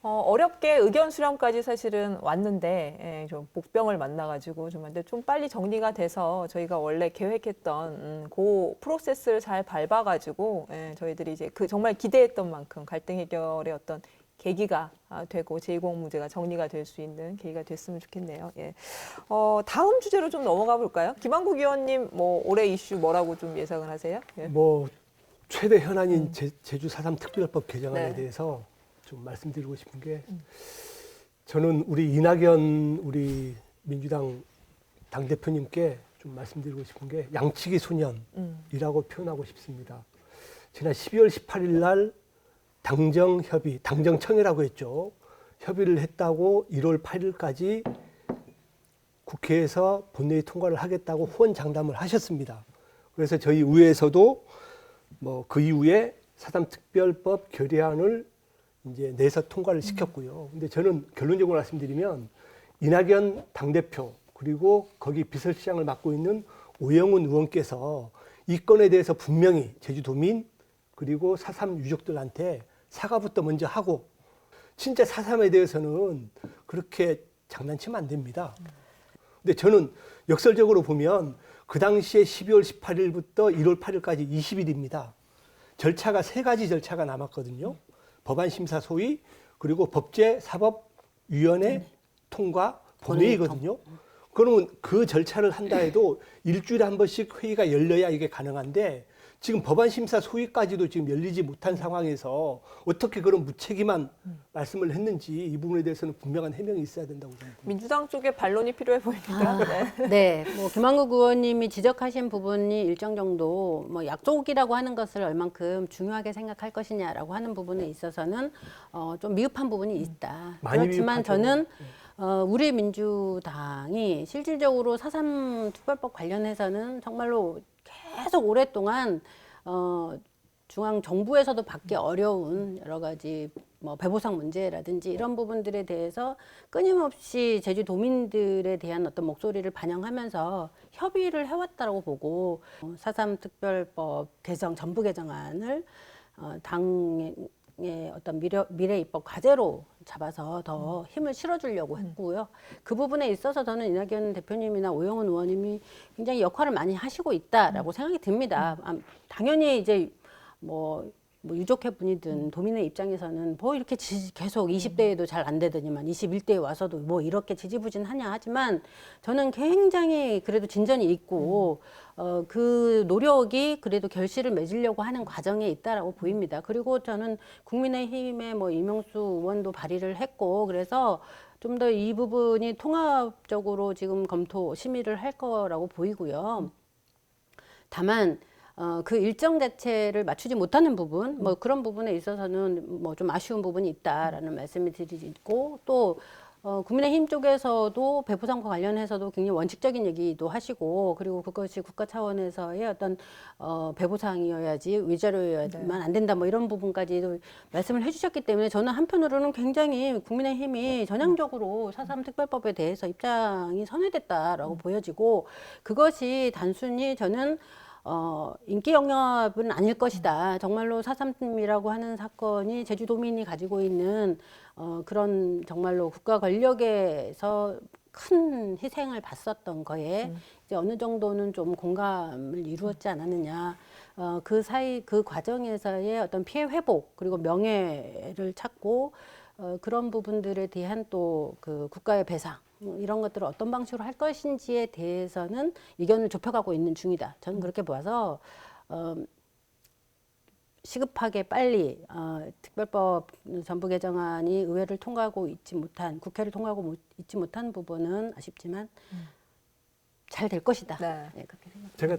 어렵게 의견 수렴까지 사실은 왔는데 좀 복병을 만나가지고 좀 빨리 정리가 돼서 저희가 원래 계획했던 그 프로세스를 잘 밟아가지고 저희들이 이제 그 정말 기대했던 만큼 갈등 해결의 어떤 계기가 되고 제2공항 문제가 정리가 될 수 있는 계기가 됐으면 좋겠네요. 예. 다음 주제로 좀 넘어가 볼까요? 김한국 의원님 뭐 올해 이슈 뭐라고 좀 예상을 하세요? 예. 뭐 최대 현안인 제주 4.3 특별법 개정안에 네. 대해서 좀 말씀드리고 싶은 게 저는 우리 이낙연 우리 민주당 당대표님께 좀 좀 말씀드리고 싶은 게 양치기 소년이라고 표현하고 싶습니다. 지난 12월 18일 날 당정협의, 당정청이라고 했죠. 협의를 했다고 1월 8일까지 국회에서 본회의 통과를 하겠다고 후원장담을 하셨습니다. 그래서 저희 의회에서도 뭐 그 이후에 4.3 특별법 결의안을 이제 내서 통과를 시켰고요. 근데 저는 결론적으로 말씀드리면 이낙연 당대표 그리고 거기 비서실장을 맡고 있는 오영훈 의원께서 이 건에 대해서 분명히 제주도민 그리고 4.3 유족들한테 사과부터 먼저 하고 진짜 4.3에 대해서는 그렇게 장난치면 안 됩니다. 근데 저는 역설적으로 보면 그 당시에 12월 18일부터 1월 8일까지 20일입니다. 절차가 3가지 절차가 남았거든요. 법안 심사 소위 그리고 법제사법위원회 통과 본회의거든요. 그러면 그 절차를 한다 해도 일주일에 한 번씩 회의가 열려야 이게 가능한데 지금 법안 심사 소위까지도 지금 열리지 못한 상황에서 어떻게 그런 무책임한 말씀을 했는지 이 부분에 대해서는 분명한 해명이 있어야 된다고 생각합니다. 민주당 쪽에 반론이 필요해 보입니다. 네. 네, 뭐 김한국 의원님이 지적하신 부분이 일정 정도 뭐 약속이라고 하는 것을 얼만큼 중요하게 생각할 것이냐라고 하는 부분에 있어서는 좀 미흡한 부분이 있다. 많이 그렇지만 미흡하죠. 저는 우리 민주당이 실질적으로 4.3 특별법 관련해서는 정말로 계속 오랫동안 중앙 정부에서도 받기 어려운 여러 가지 뭐 배보상 문제라든지 이런 부분들에 대해서 끊임없이 제주도민들에 대한 어떤 목소리를 반영하면서 협의를 해왔다고 보고 4.3 특별법 개정 전부 개정안을 당의 어떤 미래 입법 과제로 잡아서 더 힘을 실어주려고 했고요. 그 부분에 있어서 저는 이낙연 대표님이나 오영훈 의원님이 굉장히 역할을 많이 하시고 있다라고 생각이 듭니다. 당연히 이제 뭐 유족회 분이든 도민의 입장에서는 뭐 이렇게 계속 20대에도 잘 안 되더니만 21대에 와서도 뭐 이렇게 지지부진하냐 하지만 저는 굉장히 그래도 진전이 있고 그 노력이 그래도 결실을 맺으려고 하는 과정에 있다라고 보입니다. 그리고 저는 국민의힘의 뭐 이명수 의원도 발의를 했고 그래서 좀 더 이 부분이 통합적으로 지금 검토 심의를 할 거라고 보이고요. 다만 그 일정 자체를 맞추지 못하는 부분, 뭐 그런 부분에 있어서는 뭐 좀 아쉬운 부분이 있다라는 말씀을 드리고 또 국민의힘 쪽에서도 배보상과 관련해서도 굉장히 원칙적인 얘기도 하시고 그리고 그것이 국가 차원에서의 어떤 배보상이어야지 위자료여야만 안 된다 뭐 이런 부분까지도 말씀을 해주셨기 때문에 저는 한편으로는 굉장히 국민의힘이 전향적으로 4.3 특별법에 대해서 입장이 선회됐다라고 보여지고 그것이 단순히 저는 인기 영합은 아닐 것이다. 정말로 4.3이라고 하는 사건이 제주도민이 가지고 있는 그런 정말로 국가 권력에서 큰 희생을 봤었던 거에 이제 어느 정도는 좀 공감을 이루었지 않았느냐. 그 과정에서의 어떤 피해 회복 그리고 명예를 찾고 그런 부분들에 대한 또 그 국가의 배상 이런 것들을 어떤 방식으로 할 것인지에 대해서는 의견을 좁혀가고 있는 중이다. 저는 그렇게 봐서 시급하게 빨리 특별법 전부 개정안이 의회를 통과하고 있지 못한 국회를 통과하고 있지 못한 부분은 아쉽지만 잘 될 것이다. 네. 네, 그렇게 생각합니다. 제가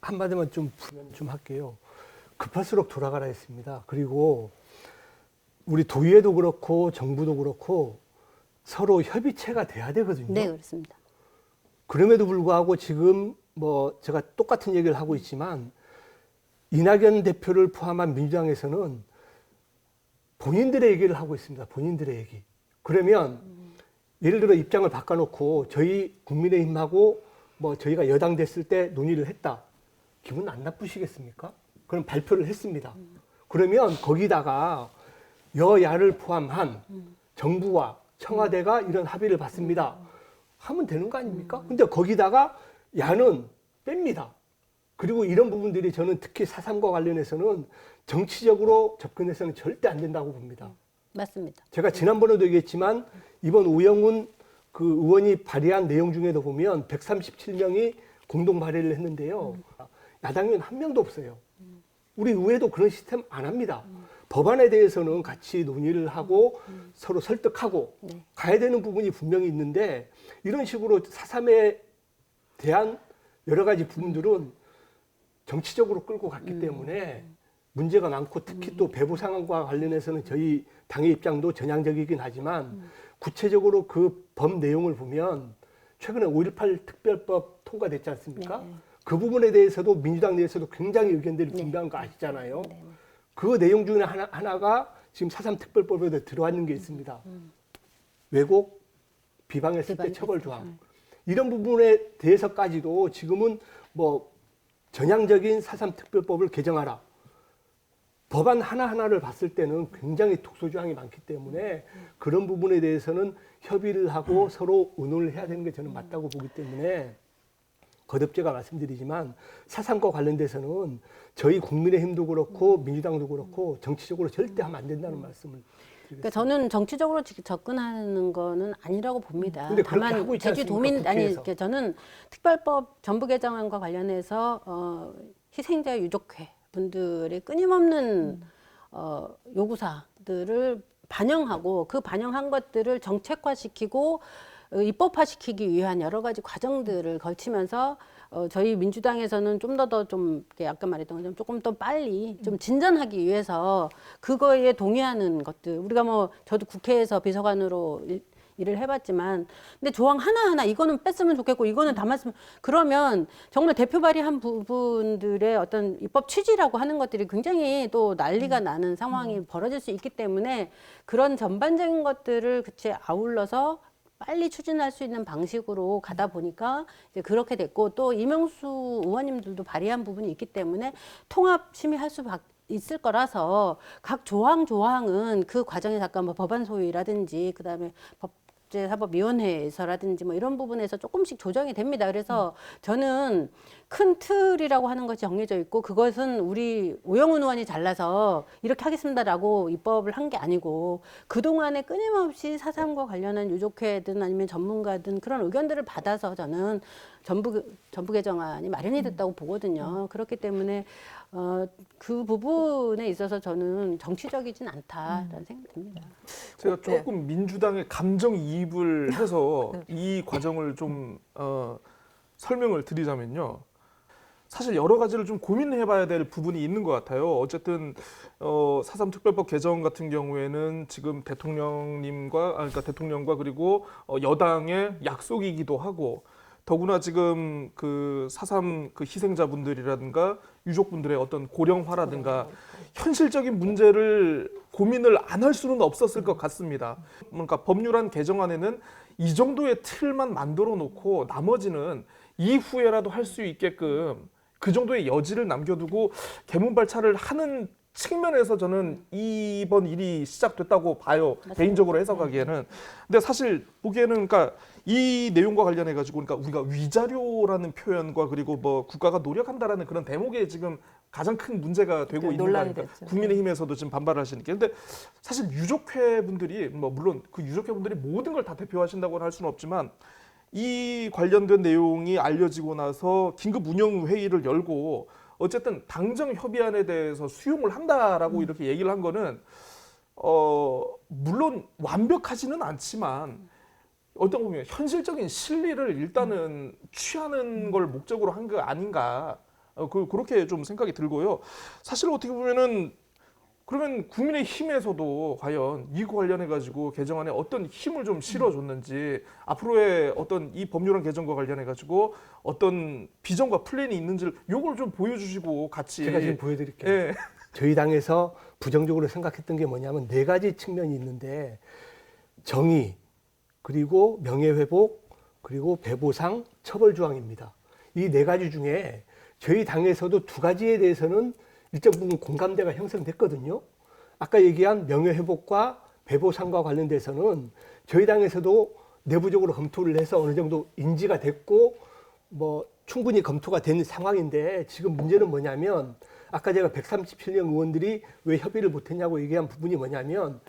한마디만 좀 할게요. 급할수록 돌아가라 했습니다. 그리고 우리 도의회도 그렇고 정부도 그렇고 서로 협의체가 돼야 되거든요. 네, 그렇습니다. 그럼에도 불구하고 지금 뭐 제가 똑같은 얘기를 하고 있지만 이낙연 대표를 포함한 민주당에서는 본인들의 얘기를 하고 있습니다. 본인들의 얘기. 그러면 예를 들어 입장을 바꿔놓고 저희 국민의힘하고 뭐 저희가 여당 됐을 때 논의를 했다. 기분 안 나쁘시겠습니까? 그럼 발표를 했습니다. 그러면 거기다가 여야를 포함한 정부와 청와대가 이런 합의를 받습니다. 하면 되는 거 아닙니까? 근데 거기다가 야는 뺍니다. 그리고 이런 부분들이 저는 특히 4.3과 관련해서는 정치적으로 접근해서는 절대 안 된다고 봅니다. 맞습니다. 제가 지난번에도 얘기했지만 이번 오영훈 그 의원이 발의한 내용 중에도 보면 137명이 공동 발의를 했는데요. 야당은 한 명도 없어요. 우리 의회도 그런 시스템 안 합니다. 법안에 대해서는 같이 논의를 하고 서로 설득하고 가야 되는 부분이 분명히 있는데 이런 식으로 4.3에 대한 여러 가지 부분들은 정치적으로 끌고 갔기 때문에 문제가 많고 특히 또 배부 상황과 관련해서는 저희 당의 입장도 전향적이긴 하지만 구체적으로 그 법 내용을 보면 최근에 5.18 특별법 통과됐지 않습니까? 네. 그 부분에 대해서도 민주당 내에서도 굉장히 의견들이 분분한 거 아시잖아요. 그 내용 중에 하나가 지금 4.3 특별법에 들어왔는 게 있습니다. 왜곡, 비방했을 때 처벌 조항. 이런 부분에 대해서까지도 지금은 뭐 전향적인 4.3 특별법을 개정하라. 법안 하나하나를 봤을 때는 굉장히 독소조항이 많기 때문에 그런 부분에 대해서는 협의를 하고 서로 의논을 해야 되는 게 저는 맞다고 보기 때문에 거듭제가 말씀드리지만 4.3과 관련돼서는 저희 국민의힘도 그렇고 민주당도 그렇고 정치적으로 절대 하면 안 된다는 말씀을 그러니까 저는 정치적으로 접근하는 거는 아니라고 봅니다. 근데 그렇게 다만 하고 있지 제주도민 않습니까, 아니 국회에서. 그러니까 저는 특별법 전부 개정안과 관련해서 희생자 유족회 분들의 끊임없는 요구사들을 반영하고 그 반영한 것들을 정책화시키고 입법화시키기 위한 여러 가지 과정들을 거치면서 저희 민주당에서는 좀 좀 아까 말했던 것처럼 조금 더 빨리 좀 진전하기 위해서 그거에 동의하는 것들 우리가 뭐 저도 국회에서 비서관으로 일을 해봤지만 근데 조항 하나하나 이거는 뺐으면 좋겠고 이거는 담았으면 그러면 정말 대표 발의한 부분들의 어떤 입법 취지라고 하는 것들이 굉장히 또 난리가 나는 상황이 벌어질 수 있기 때문에 그런 전반적인 것들을 그치 아울러서 빨리 추진할 수 있는 방식으로 가다 보니까 이제 그렇게 됐고 또 이명수 의원님들도 발의한 부분이 있기 때문에 통합 심의할 수 있을 거라서 각 조항은 그 과정에 잠깐 뭐 법안 소위라든지 그다음에 법제사법위원회에서라든지 뭐 이런 부분에서 조금씩 조정이 됩니다. 그래서 저는 큰 틀이라고 하는 것이 정해져 있고 그것은 우리 오영훈 의원이 잘라서 이렇게 하겠습니다라고 입법을 한 게 아니고 그동안에 끊임없이 4.3과 관련한 유족회든 아니면 전문가든 그런 의견들을 받아서 저는 전부 개정안이 마련이 됐다고 보거든요. 그렇기 때문에 그 부분에 있어서 저는 정치적이진 않다라는 생각이 듭니다. 제가 조금 민주당의 감정이입을 해서 이 과정을 좀 설명을 드리자면요. 사실 여러 가지를 좀 고민해봐야 될 부분이 있는 것 같아요. 어쨌든 4.3 특별법 개정 같은 경우에는 지금 그러니까 대통령과 그리고 여당의 약속이기도 하고 더구나 지금 그 4.3 그 희생자분들이라든가 유족분들의 어떤 고령화라든가 현실적인 문제를 고민을 안 할 수는 없었을 것 같습니다. 그러니까 법률안 개정안에는 이 정도의 틀만 만들어 놓고 나머지는 이후에라도 할 수 있게끔 그 정도의 여지를 남겨두고 개문발차를 하는 측면에서 저는 이번 일이 시작됐다고 봐요. 맞습니다. 개인적으로 해석하기에는. 근데 사실 보기에는 그러니까 이 내용과 관련해 가지고 그러니까 우리가 위자료라는 표현과 그리고 뭐 국가가 노력한다라는 그런 대목에 지금 가장 큰 문제가 되고 있는 논란이 거니까 됐죠. 국민의힘에서도 지금 반발하시는 게 근데 사실 유족회 분들이 뭐 물론 그 유족회 분들이 모든 걸 다 대표하신다고는 할 수는 없지만 이 관련된 내용이 알려지고 나서 긴급 운영 회의를 열고 어쨌든 당정 협의안에 대해서 수용을 한다라고 이렇게 얘기를 한 거는 물론 완벽하지는 않지만 어떤 보면 현실적인 실리를 일단은 취하는 걸 목적으로 한 거 아닌가 그렇게 좀 생각이 들고요. 사실 어떻게 보면은 그러면 국민의힘에서도 과연 이거 관련해 가지고 개정안에 어떤 힘을 좀 실어줬는지 앞으로의 어떤 이 법률안 개정과 관련해 가지고 어떤 비전과 플랜이 있는지를 요걸 좀 보여주시고 같이 제가 지금 보여드릴게요. 예. 저희 당에서 부정적으로 생각했던 게 뭐냐면 4가지 측면이 있는데 정의, 그리고 명예회복, 그리고 배보상, 처벌조항입니다. 이 4가지 중에 저희 당에서도 2가지에 대해서는 일정 부분 공감대가 형성됐거든요. 아까 얘기한 명예회복과 배보상과 관련돼서는 저희 당에서도 내부적으로 검토를 해서 어느 정도 인지가 됐고 뭐 충분히 검토가 된 상황인데 지금 문제는 뭐냐면 아까 제가 137명 의원들이 왜 협의를 못했냐고 얘기한 부분이 뭐냐면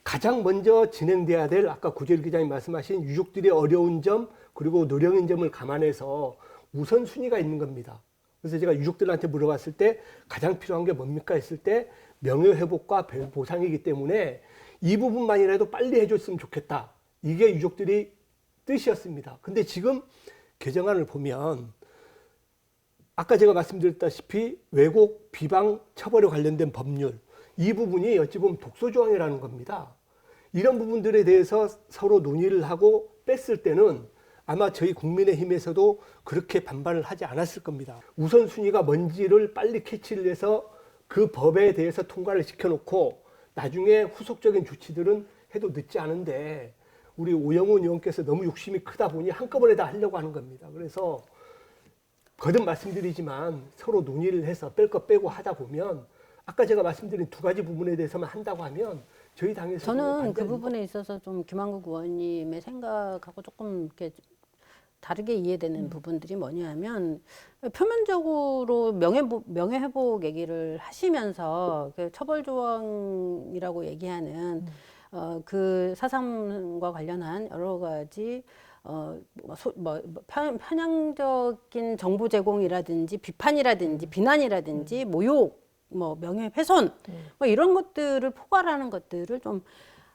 가장 먼저 진행돼야 될 아까 구재일 기자님 말씀하신 유족들의 어려운 점 그리고 노령인 점을 감안해서 우선순위가 있는 겁니다. 그래서 제가 유족들한테 물어봤을 때 가장 필요한 게 뭡니까 했을 때 명예회복과 보상이기 때문에 이 부분만이라도 빨리 해줬으면 좋겠다. 이게 유족들이 뜻이었습니다. 근데 지금 개정안을 보면 아까 제가 말씀드렸다시피 왜곡, 비방, 처벌에 관련된 법률 이 부분이 어찌 보면 독소조항이라는 겁니다. 이런 부분들에 대해서 서로 논의를 하고 뺐을 때는 아마 저희 국민의힘에서도 그렇게 반발을 하지 않았을 겁니다. 우선순위가 뭔지를 빨리 캐치를 해서 그 법에 대해서 통과를 시켜놓고 나중에 후속적인 조치들은 해도 늦지 않은데 우리 오영훈 의원께서 너무 욕심이 크다 보니 한꺼번에 다 하려고 하는 겁니다. 그래서 거듭 말씀드리지만 서로 논의를 해서 뺄 거 빼고 하다 보면 아까 제가 말씀드린 두 가지 부분에 대해서만 한다고 하면 저희 당에서 저는 그 부분에 있어서 좀 김한국 의원님의 생각하고 조금 이렇게 다르게 이해되는 부분들이 뭐냐면 표면적으로 명예회복 얘기를 하시면서 그 처벌조항이라고 얘기하는 그 사상과 관련한 여러 가지 편향적인 정보 제공이라든지 비판이라든지 비난이라든지 모욕, 명예훼손 이런 것들을 포괄하는 것들을 좀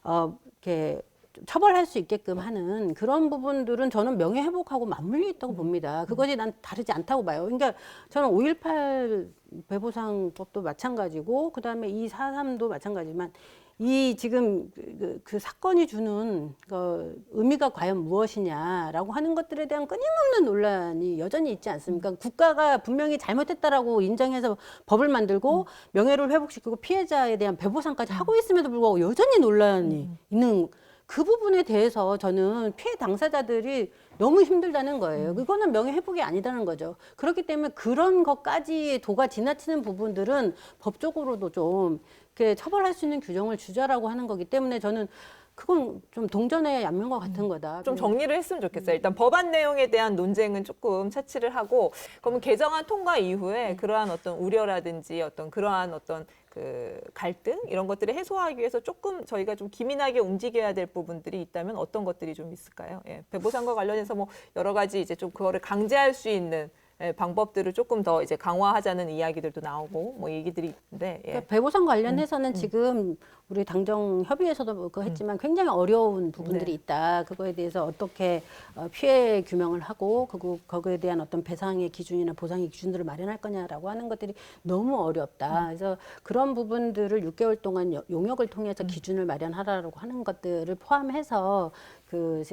이렇게 처벌할 수 있게끔 하는 그런 부분들은 저는 명예회복하고 맞물려 있다고 봅니다. 그것이 난 다르지 않다고 봐요. 그러니까 저는 5.18 배보상법도 마찬가지고 그다음에 이 4.3도 마찬가지지만 이 지금 그 사건이 주는 그 의미가 과연 무엇이냐라고 하는 것들에 대한 끊임없는 논란이 여전히 있지 않습니까? 국가가 분명히 잘못했다라고 인정해서 법을 만들고 명예를 회복시키고 피해자에 대한 배보상까지 하고 있음에도 불구하고 여전히 논란이 있는 그 부분에 대해서 저는 피해 당사자들이 너무 힘들다는 거예요. 그거는 명예회복이 아니다는 거죠. 그렇기 때문에 그런 것까지 도가 지나치는 부분들은 법적으로도 좀 이렇게 처벌할 수 있는 규정을 주자라고 하는 거기 때문에 저는 그건 좀 동전의 양면과 같은 거다. 좀 정리를 했으면 좋겠어요. 일단 법안 내용에 대한 논쟁은 조금 차치를 하고, 그러면 개정안 통과 이후에 그러한 어떤 우려라든지 어떤 그러한 어떤 그 갈등 이런 것들을 해소하기 위해서 조금 저희가 좀 기민하게 움직여야 될 부분들이 있다면 어떤 것들이 좀 있을까요? 예, 배보상과 관련해서 뭐 여러 가지 이제 좀 그거를 강제할 수 있는 방법들을 조금 더 이제 강화하자는 이야기들도 나오고 뭐 얘기들이 있는데 그러니까 배보상 관련해서는 지금 우리 당정 협의회에서도 그거 했지만 굉장히 어려운 부분들이 있다. 그거에 대해서 어떻게 피해 규명을 하고 거기에 대한 어떤 배상의 기준이나 보상의 기준들을 마련할 거냐라고 하는 것들이 너무 어렵다. 그래서 그런 부분들을 6개월 동안 용역을 통해서 기준을 마련하라고 하는 것들을 포함해서 그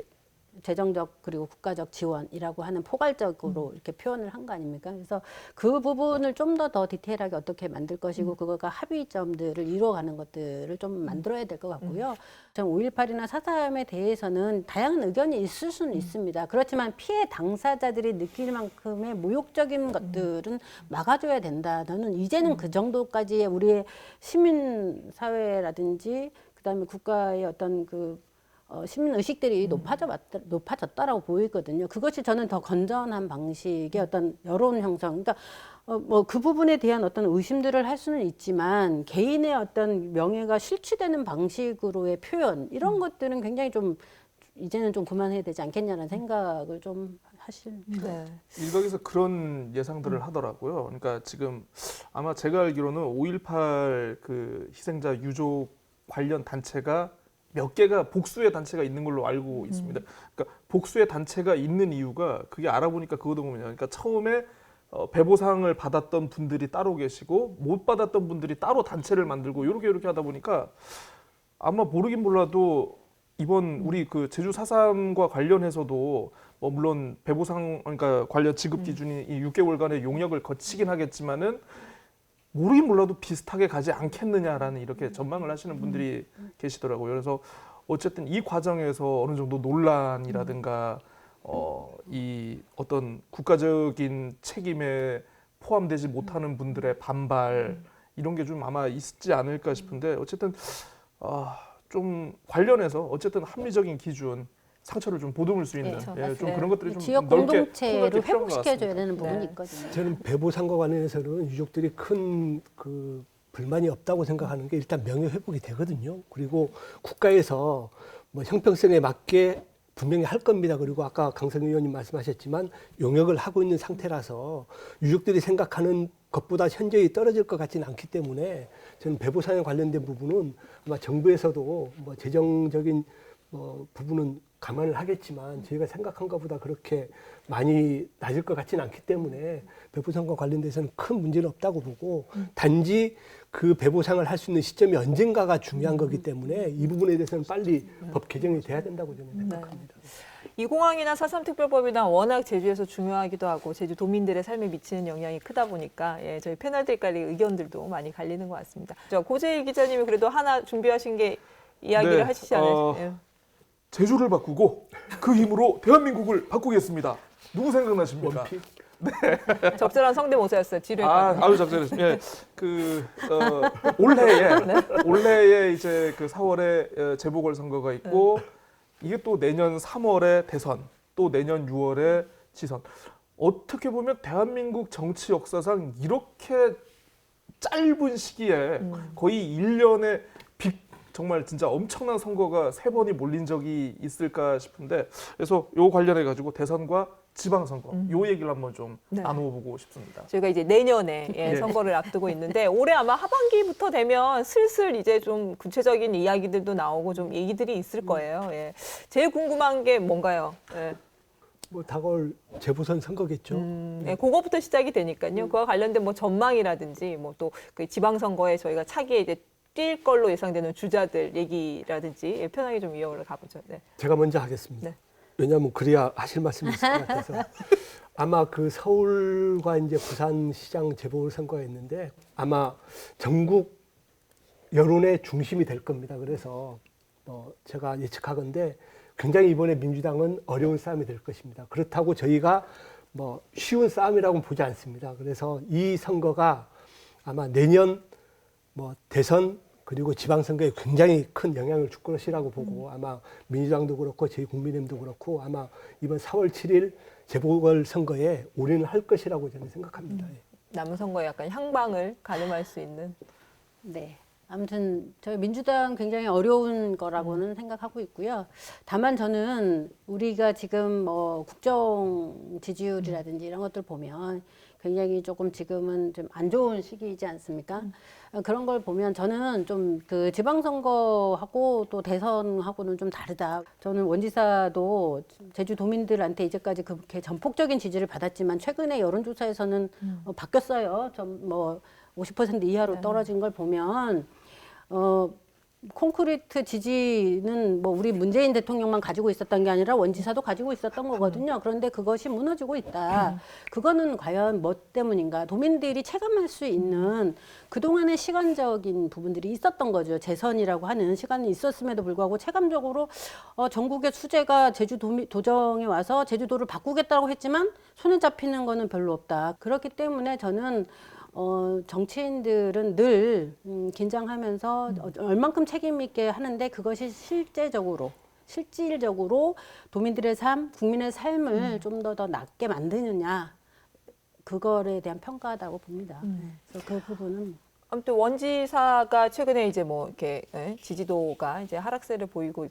재정적 그리고 국가적 지원이라고 하는 포괄적으로 이렇게 표현을 한 거 아닙니까? 그래서 그 부분을 좀 더 디테일하게 어떻게 만들 것이고 그거가 합의점들을 이루어가는 것들을 좀 만들어야 될 것 같고요. 전 5.18이나 4.3에 대해서는 다양한 의견이 있을 수는 있습니다. 그렇지만 피해 당사자들이 느낄 만큼의 모욕적인 것들은 막아줘야 된다. 저는 이제는 그 정도까지의 우리의 시민사회라든지 그다음에 국가의 어떤 시민 의식들이 높아졌다라고 보이거든요. 그것이 저는 더 건전한 방식의 어떤 여론 형성. 그러니까 그 부분에 대한 어떤 의심들을 할 수는 있지만 개인의 어떤 명예가 실추되는 방식으로의 표현 이런 것들은 굉장히 좀 이제는 좀 그만해야 되지 않겠냐는 생각을 좀 하실. 네. 일각에서 그런 예상들을 하더라고요. 그러니까 지금 아마 제가 알기로는 5.18 그 희생자 유족 관련 단체가 몇 개가 복수의 단체가 있는 걸로 알고 있습니다. 그러니까 복수의 단체가 있는 이유가 그게 알아보니까 그거거든요. 그러니까 처음에 배보상을 받았던 분들이 따로 계시고 못 받았던 분들이 따로 단체를 만들고 이렇게 하다 보니까 아마 모르긴 몰라도 이번 우리 그 제주 4.3과 관련해서도 뭐 물론 배보상 그러니까 관련 지급 기준이 이 6개월간의 용역을 거치긴 하겠지만은 모르긴 몰라도 비슷하게 가지 않겠느냐라는 이렇게 전망을 하시는 분들이 계시더라고요. 그래서 어쨌든 이 과정에서 어느 정도 논란이라든가 이 어떤 국가적인 책임에 포함되지 못하는 분들의 반발 이런 게 좀 아마 있지 않을까 싶은데 어쨌든 좀 관련해서 어쨌든 합리적인 기준 상처를 좀 보듬을 수 있는 좀 그런 것들이 좀 지역 넓게 공동체를 필요한 것 회복시켜줘야 같습니다. 되는 부분이 네. 있거든요. 저는 배보상과 관련해서는 유족들이 큰 그 불만이 없다고 생각하는 게 일단 명예회복이 되거든요. 그리고 국가에서 뭐 형평성에 맞게 분명히 할 겁니다. 그리고 아까 강성 의원님 말씀하셨지만 용역을 하고 있는 상태라서 유족들이 생각하는 것보다 현저히 떨어질 것 같지는 않기 때문에 저는 배보상에 관련된 부분은 아마 정부에서도 뭐 재정적인 부분은 감안을 하겠지만 저희가 생각한 것보다 그렇게 많이 낮을 것 같지는 않기 때문에 배보상과 관련돼서는 큰 문제는 없다고 보고 단지 그 배보상을 할 수 있는 시점이 언젠가가 중요한 거기 때문에 이 부분에 대해서는 빨리 법 개정이 돼야 된다고 저는 생각합니다. 2공항이나 4.3특별법이나 워낙 제주에서 중요하기도 하고 제주 도민들의 삶에 미치는 영향이 크다 보니까 예, 저희 패널들끼리 의견들도 많이 갈리는 것 같습니다. 고재일 기자님이 그래도 하나 준비하신 게 이야기를 네, 하시지 않으세요? 제주를 바꾸고 그 힘으로 대한민국을 바꾸겠습니다. 누구 생각나십니까? 원픽? 적절한 성대모사였어요. 지루했 아유 적절했습니다. 예, 올해에 이제 그 4월에 재보궐 선거가 있고 이게 또 내년 3월에 대선, 또 내년 6월에 지선. 어떻게 보면 대한민국 정치 역사상 이렇게 짧은 시기에 거의 1년에 정말 진짜 엄청난 선거가 3번이 몰린 적이 있을까 싶은데 그래서 요 관련해 가지고 대선과 지방선거 요 얘기를 한번 좀 네. 나눠보고 싶습니다. 저희가 이제 내년에 네. 선거를 앞두고 있는데 올해 아마 하반기부터 되면 슬슬 이제 좀 구체적인 이야기들도 나오고 좀 얘기들이 있을 거예요. 예. 제일 궁금한 게 뭔가요? 예. 뭐 다가올 재보선 선거겠죠. 예, 그거부터 시작이 되니까요. 그와 관련된 뭐 전망이라든지 뭐 또 그 지방선거에 저희가 차기에 이제 뛸 걸로 예상되는 주자들 얘기라든지 예, 편하게 좀 이어가 가보죠. 네. 제가 먼저 하겠습니다. 네. 왜냐하면 그래야 하실 말씀이 있을 것 같아서. 아마 그 서울과 이제 부산시장 재보궐선거가 있는데 아마 전국 여론의 중심이 될 겁니다. 그래서 제가 예측하건대 굉장히 이번에 민주당은 어려운 싸움이 될 것입니다. 그렇다고 저희가 뭐 쉬운 싸움이라고는 보지 않습니다. 그래서 이 선거가 아마 내년 뭐 대선 그리고 지방선거에 굉장히 큰 영향을 줄 것이라고 보고 아마 민주당도 그렇고 저희 국민의힘도 그렇고 아마 이번 4월 7일 재보궐선거에 올인을 할 것이라고 저는 생각합니다. 남은 선거에 약간 향방을 가늠할 수 있는. 네. 아무튼 저희 민주당 굉장히 어려운 거라고는 생각하고 있고요. 다만 저는 우리가 지금 뭐 국정 지지율이라든지 이런 것들 보면 굉장히 조금 지금은 좀 안 좋은 시기이지 않습니까? 그런 걸 보면 저는 좀 그 지방선거하고 또 대선하고는 좀 다르다. 저는 원지사도 제주 도민들한테 이제까지 그렇게 전폭적인 지지를 받았지만 최근에 여론조사에서는 바뀌었어요. 좀 뭐 50% 이하로 떨어진 걸 보면 콘크리트 지지는 뭐 우리 문재인 대통령만 가지고 있었던 게 아니라 원지사도 가지고 있었던 거거든요. 그런데 그것이 무너지고 있다. 그거는 과연 뭐 때문인가? 도민들이 체감할 수 있는 그동안의 시간적인 부분들이 있었던 거죠. 재선이라고 하는 시간이 있었음에도 불구하고 체감적으로 전국의 수재가 제주 도정에 와서 제주도를 바꾸겠다고 했지만 손에 잡히는 거는 별로 없다. 그렇기 때문에 저는 정치인들은 늘 긴장하면서 얼만큼 책임 있게 하는데 그것이 실질적으로 도민들의 삶, 국민의 삶을 좀 더 낫게 만드느냐 그거에 대한 평가다고 봅니다. 그래서 그 부분은 아무튼 원지사가 최근에 이제 뭐 이렇게 지지도가 이제 하락세를 보이고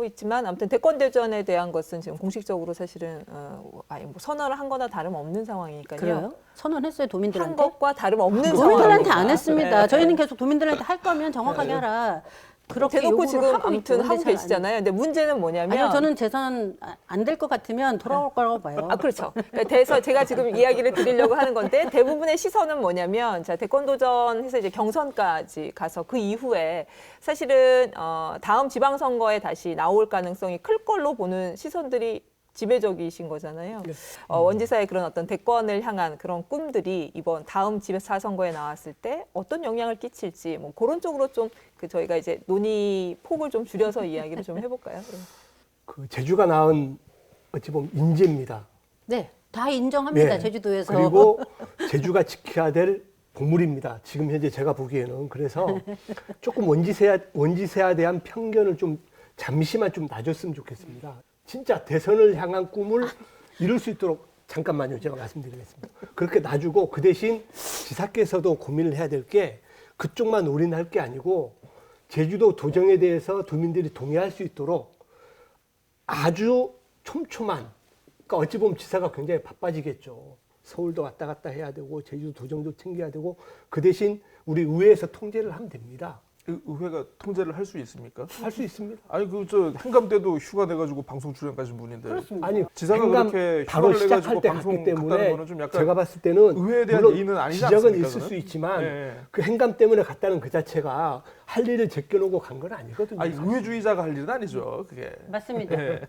있지만 아무튼 대권 대전에 대한 것은 지금 공식적으로 사실은 뭐 선언을 한 거나 다름없는 상황이니까요. 그래요? 선언했어요, 한 도민들한테? 것과 다름없는 도민들한테 상황입니다. 안 했습니다. 네. 저희는 계속 도민들한테 할 거면 정확하게 하라. 그렇게 대놓고 요구를 지금 하고 아무튼 있는데 하고 잘 안 계시잖아요. 근데 문제는 뭐냐면 아니요, 저는 재선 안 될 것 같으면 돌아올 거라고 봐요. 그렇죠. 그래서 제가 지금 이야기를 드리려고 하는 건데 대부분의 시선은 뭐냐면 자 대권 도전해서 이제 경선까지 가서 그 이후에 사실은 다음 지방선거에 다시 나올 가능성이 클 걸로 보는 시선들이 지배적이신 거잖아요. 원지사의 그런 어떤 대권을 향한 그런 꿈들이 이번 다음 지방선거에 나왔을 때 어떤 영향을 끼칠지 뭐 그런 쪽으로 좀 저희가 이제 논의 폭을 좀 줄여서 이야기를 좀 해볼까요? 그 제주가 낳은 어찌 보면 인재입니다. 네, 다 인정합니다. 네. 제주도에서. 그리고 제주가 지켜야 될 보물입니다. 지금 현재 제가 보기에는. 그래서 조금 원지사에 대한 편견을 좀 잠시만 좀 놔줬으면 좋겠습니다. 진짜 대선을 향한 꿈을 이룰 수 있도록 잠깐만요. 제가 말씀드리겠습니다. 그렇게 놔주고 그 대신 지사께서도 고민을 해야 될 게 그쪽만 올인할 게 아니고 제주도 도정에 대해서 도민들이 동의할 수 있도록 아주 촘촘한, 그러니까 어찌 보면 지사가 굉장히 바빠지겠죠. 서울도 왔다 갔다 해야 되고 제주도 도정도 챙겨야 되고 그 대신 우리 의회에서 통제를 하면 됩니다. 의회가 통제를 할 수 있습니까? 할 수 있습니다. 아니 그 저 행감 때도 휴가 내가지고 방송 출연까지 분인데 아니 지사가 행감 그렇게 바로 휴가를 내가지고 시작할 때 방송 갔기 갔다는 때문에 거는 좀 약간 제가 봤을 때는 의회에 대한 물론 예의는 아니지 지적은 않습니까, 있을 그거는? 수 있지만 예. 그 행감 때문에 갔다는 그 자체가 할 일을 제껴놓고 간 건 아니거든요. 아니 의회주의자가 할 일은 아니죠 그게. 맞습니다. 예.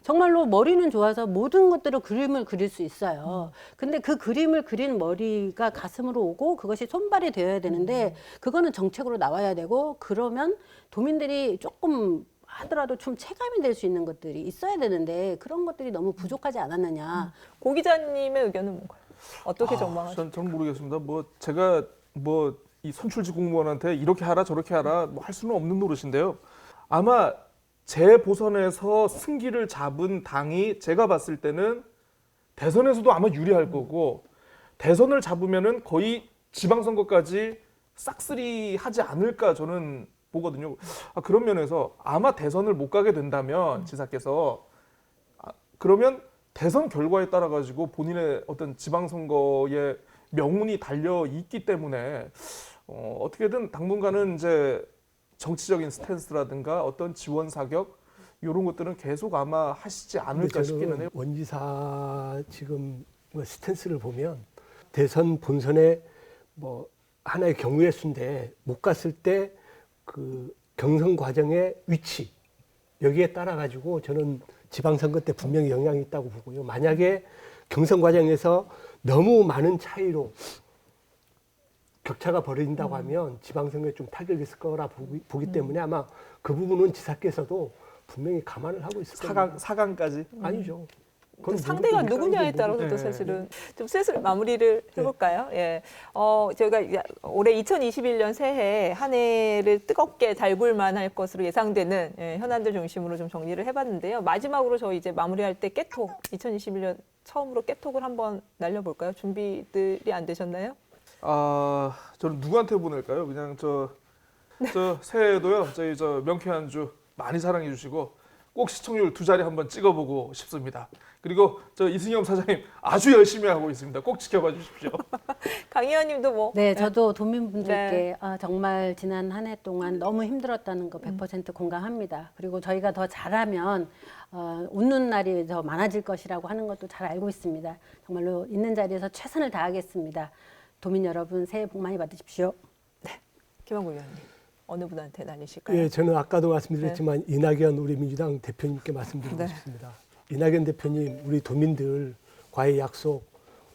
정말로 머리는 좋아서 모든 것들을 그림을 그릴 수 있어요. 근데 그 그림을 그린 머리가 가슴으로 오고 그것이 손발이 되어야 되는데 그거는 정책으로 나와야 되고 그러면 도민들이 조금 하더라도 좀 체감이 될 수 있는 것들이 있어야 되는데 그런 것들이 너무 부족하지 않았느냐. 고 기자님의 의견은 뭔가요? 어떻게 전망하세요? 전 모르겠습니다. 뭐 제가 뭐 이 선출직 공무원한테 이렇게 하라 저렇게 하라 뭐 할 수는 없는 노릇인데요. 아마 재보선에서 승기를 잡은 당이 제가 봤을 때는 대선에서도 아마 유리할 거고 대선을 잡으면은 거의 지방선거까지 싹쓸이 하지 않을까 저는 보거든요. 그런 면에서 아마 대선을 못 가게 된다면 지사께서 그러면 대선 결과에 따라 가지고 본인의 어떤 지방선거의 명운이 달려 있기 때문에 어떻게든 당분간은 이제 정치적인 스탠스라든가 어떤 지원 사격 이런 것들은 계속 아마 하시지 않을까 싶기는 해요. 원지사 지금 뭐 스탠스를 보면 대선 본선에 뭐 하나의 경우의 수인데 못 갔을 때 그 경선 과정의 위치 여기에 따라 가지고 저는 지방선거 때 분명히 영향이 있다고 보고요. 만약에 경선 과정에서 너무 많은 차이로 격차가 벌어진다고 하면 지방선거에 좀 타격이 있을 거라 보기 때문에 아마 그 부분은 지사께서도 분명히 감안을 하고 있을 겁니다. 4강까지? 아니죠. 그 그건 상대가 누구든지 누구냐에 모르죠. 따라서도 네. 사실은 좀 슬슬 마무리를 해볼까요? 예. 저희가 이제 올해 2021년 새해 한 해를 뜨겁게 달굴 만할 것으로 예상되는 현안들 중심으로 좀 정리를 해봤는데요. 마지막으로 저희 이제 마무리할 때 깨톡, 2021년 처음으로 깨톡을 한번 날려볼까요? 준비들이 안 되셨나요? 저는 누구한테 보낼까요? 그냥 저 새해에도요. 저희 저 명쾌한 주 많이 사랑해 주시고 꼭 시청률 2자리 한번 찍어보고 싶습니다. 그리고 저 이승엽 사장님 아주 열심히 하고 있습니다. 꼭 지켜봐 주십시오. 강 의원님도 뭐. 네, 저도 도민분들께 네. 정말 지난 한 해 동안 너무 힘들었다는 거 100% 공감합니다. 그리고 저희가 더 잘하면 웃는 날이 더 많아질 것이라고 하는 것도 잘 알고 있습니다. 정말로 있는 자리에서 최선을 다하겠습니다. 도민 여러분 새해 복 많이 받으십시오. 김한국 의원님, 어느 분한테 날리실까요? 예, 저는 아까도 말씀드렸지만 이낙연 우리 민주당 대표님께 말씀드리고 네. 싶습니다. 이낙연 대표님, 우리 도민들과의 약속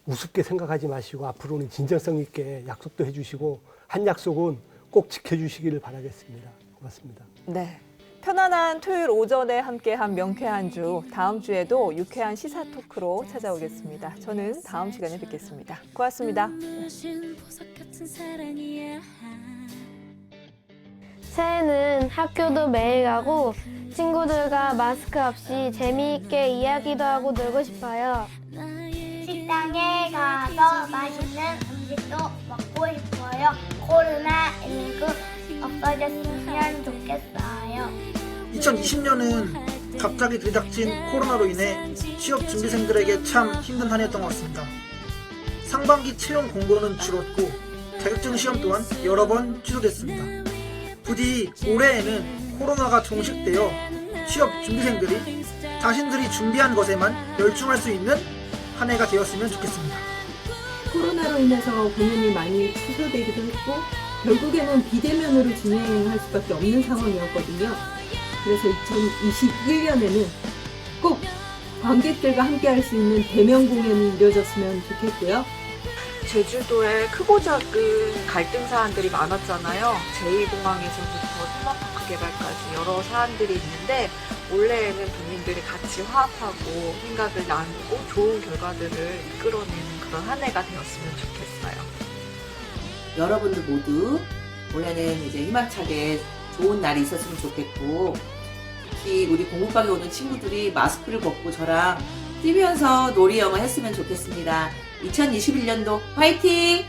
우습게 생각하지 마시고 앞으로는 진정성 있게 약속도 해주시고 한 약속은 꼭 지켜주시기를 바라겠습니다. 고맙습니다. 네. 편안한 토요일 오전에 함께한 명쾌한 주, 다음 주에도 유쾌한 시사 토크로 찾아오겠습니다. 저는 다음 시간에 뵙겠습니다. 고맙습니다. 새해는 학교도 매일 가고 친구들과 마스크 없이 재미있게 이야기도 하고 놀고 싶어요. 식당에 가서 맛있는 음식도 먹고 싶어요. 코로나19 없어졌으면 좋겠어요. 2020년은 갑자기 들이닥친 코로나로 인해 취업 준비생들에게 참 힘든 한 해였던 것 같습니다. 상반기 채용 공고는 줄었고 자격증 시험 또한 여러 번 취소됐습니다. 부디 올해에는 코로나가 종식되어 취업 준비생들이 자신들이 준비한 것에만 열중할 수 있는 한 해가 되었으면 좋겠습니다. 코로나로 인해서 공연이 많이 취소되기도 했고 결국에는 비대면으로 진행할 수밖에 없는 상황이었거든요. 그래서 2021년에는 꼭 관객들과 함께 할 수 있는 대면 공연이 이루어졌으면 좋겠고요. 제주도에 크고 작은 갈등 사안들이 많았잖아요. 제2공항에서부터 테마파크 개발까지 여러 사안들이 있는데 올해에는 국민들이 같이 화합하고 생각을 나누고 좋은 결과들을 이끌어내는 그런 한 해가 되었으면 좋겠어요. 여러분들 모두 올해는 이제 희망차게 좋은 날이 있었으면 좋겠고 특히 우리 공부방에 오는 친구들이 마스크를 벗고 저랑 뛰면서 놀이 영어 했으면 좋겠습니다. 2021년도 화이팅!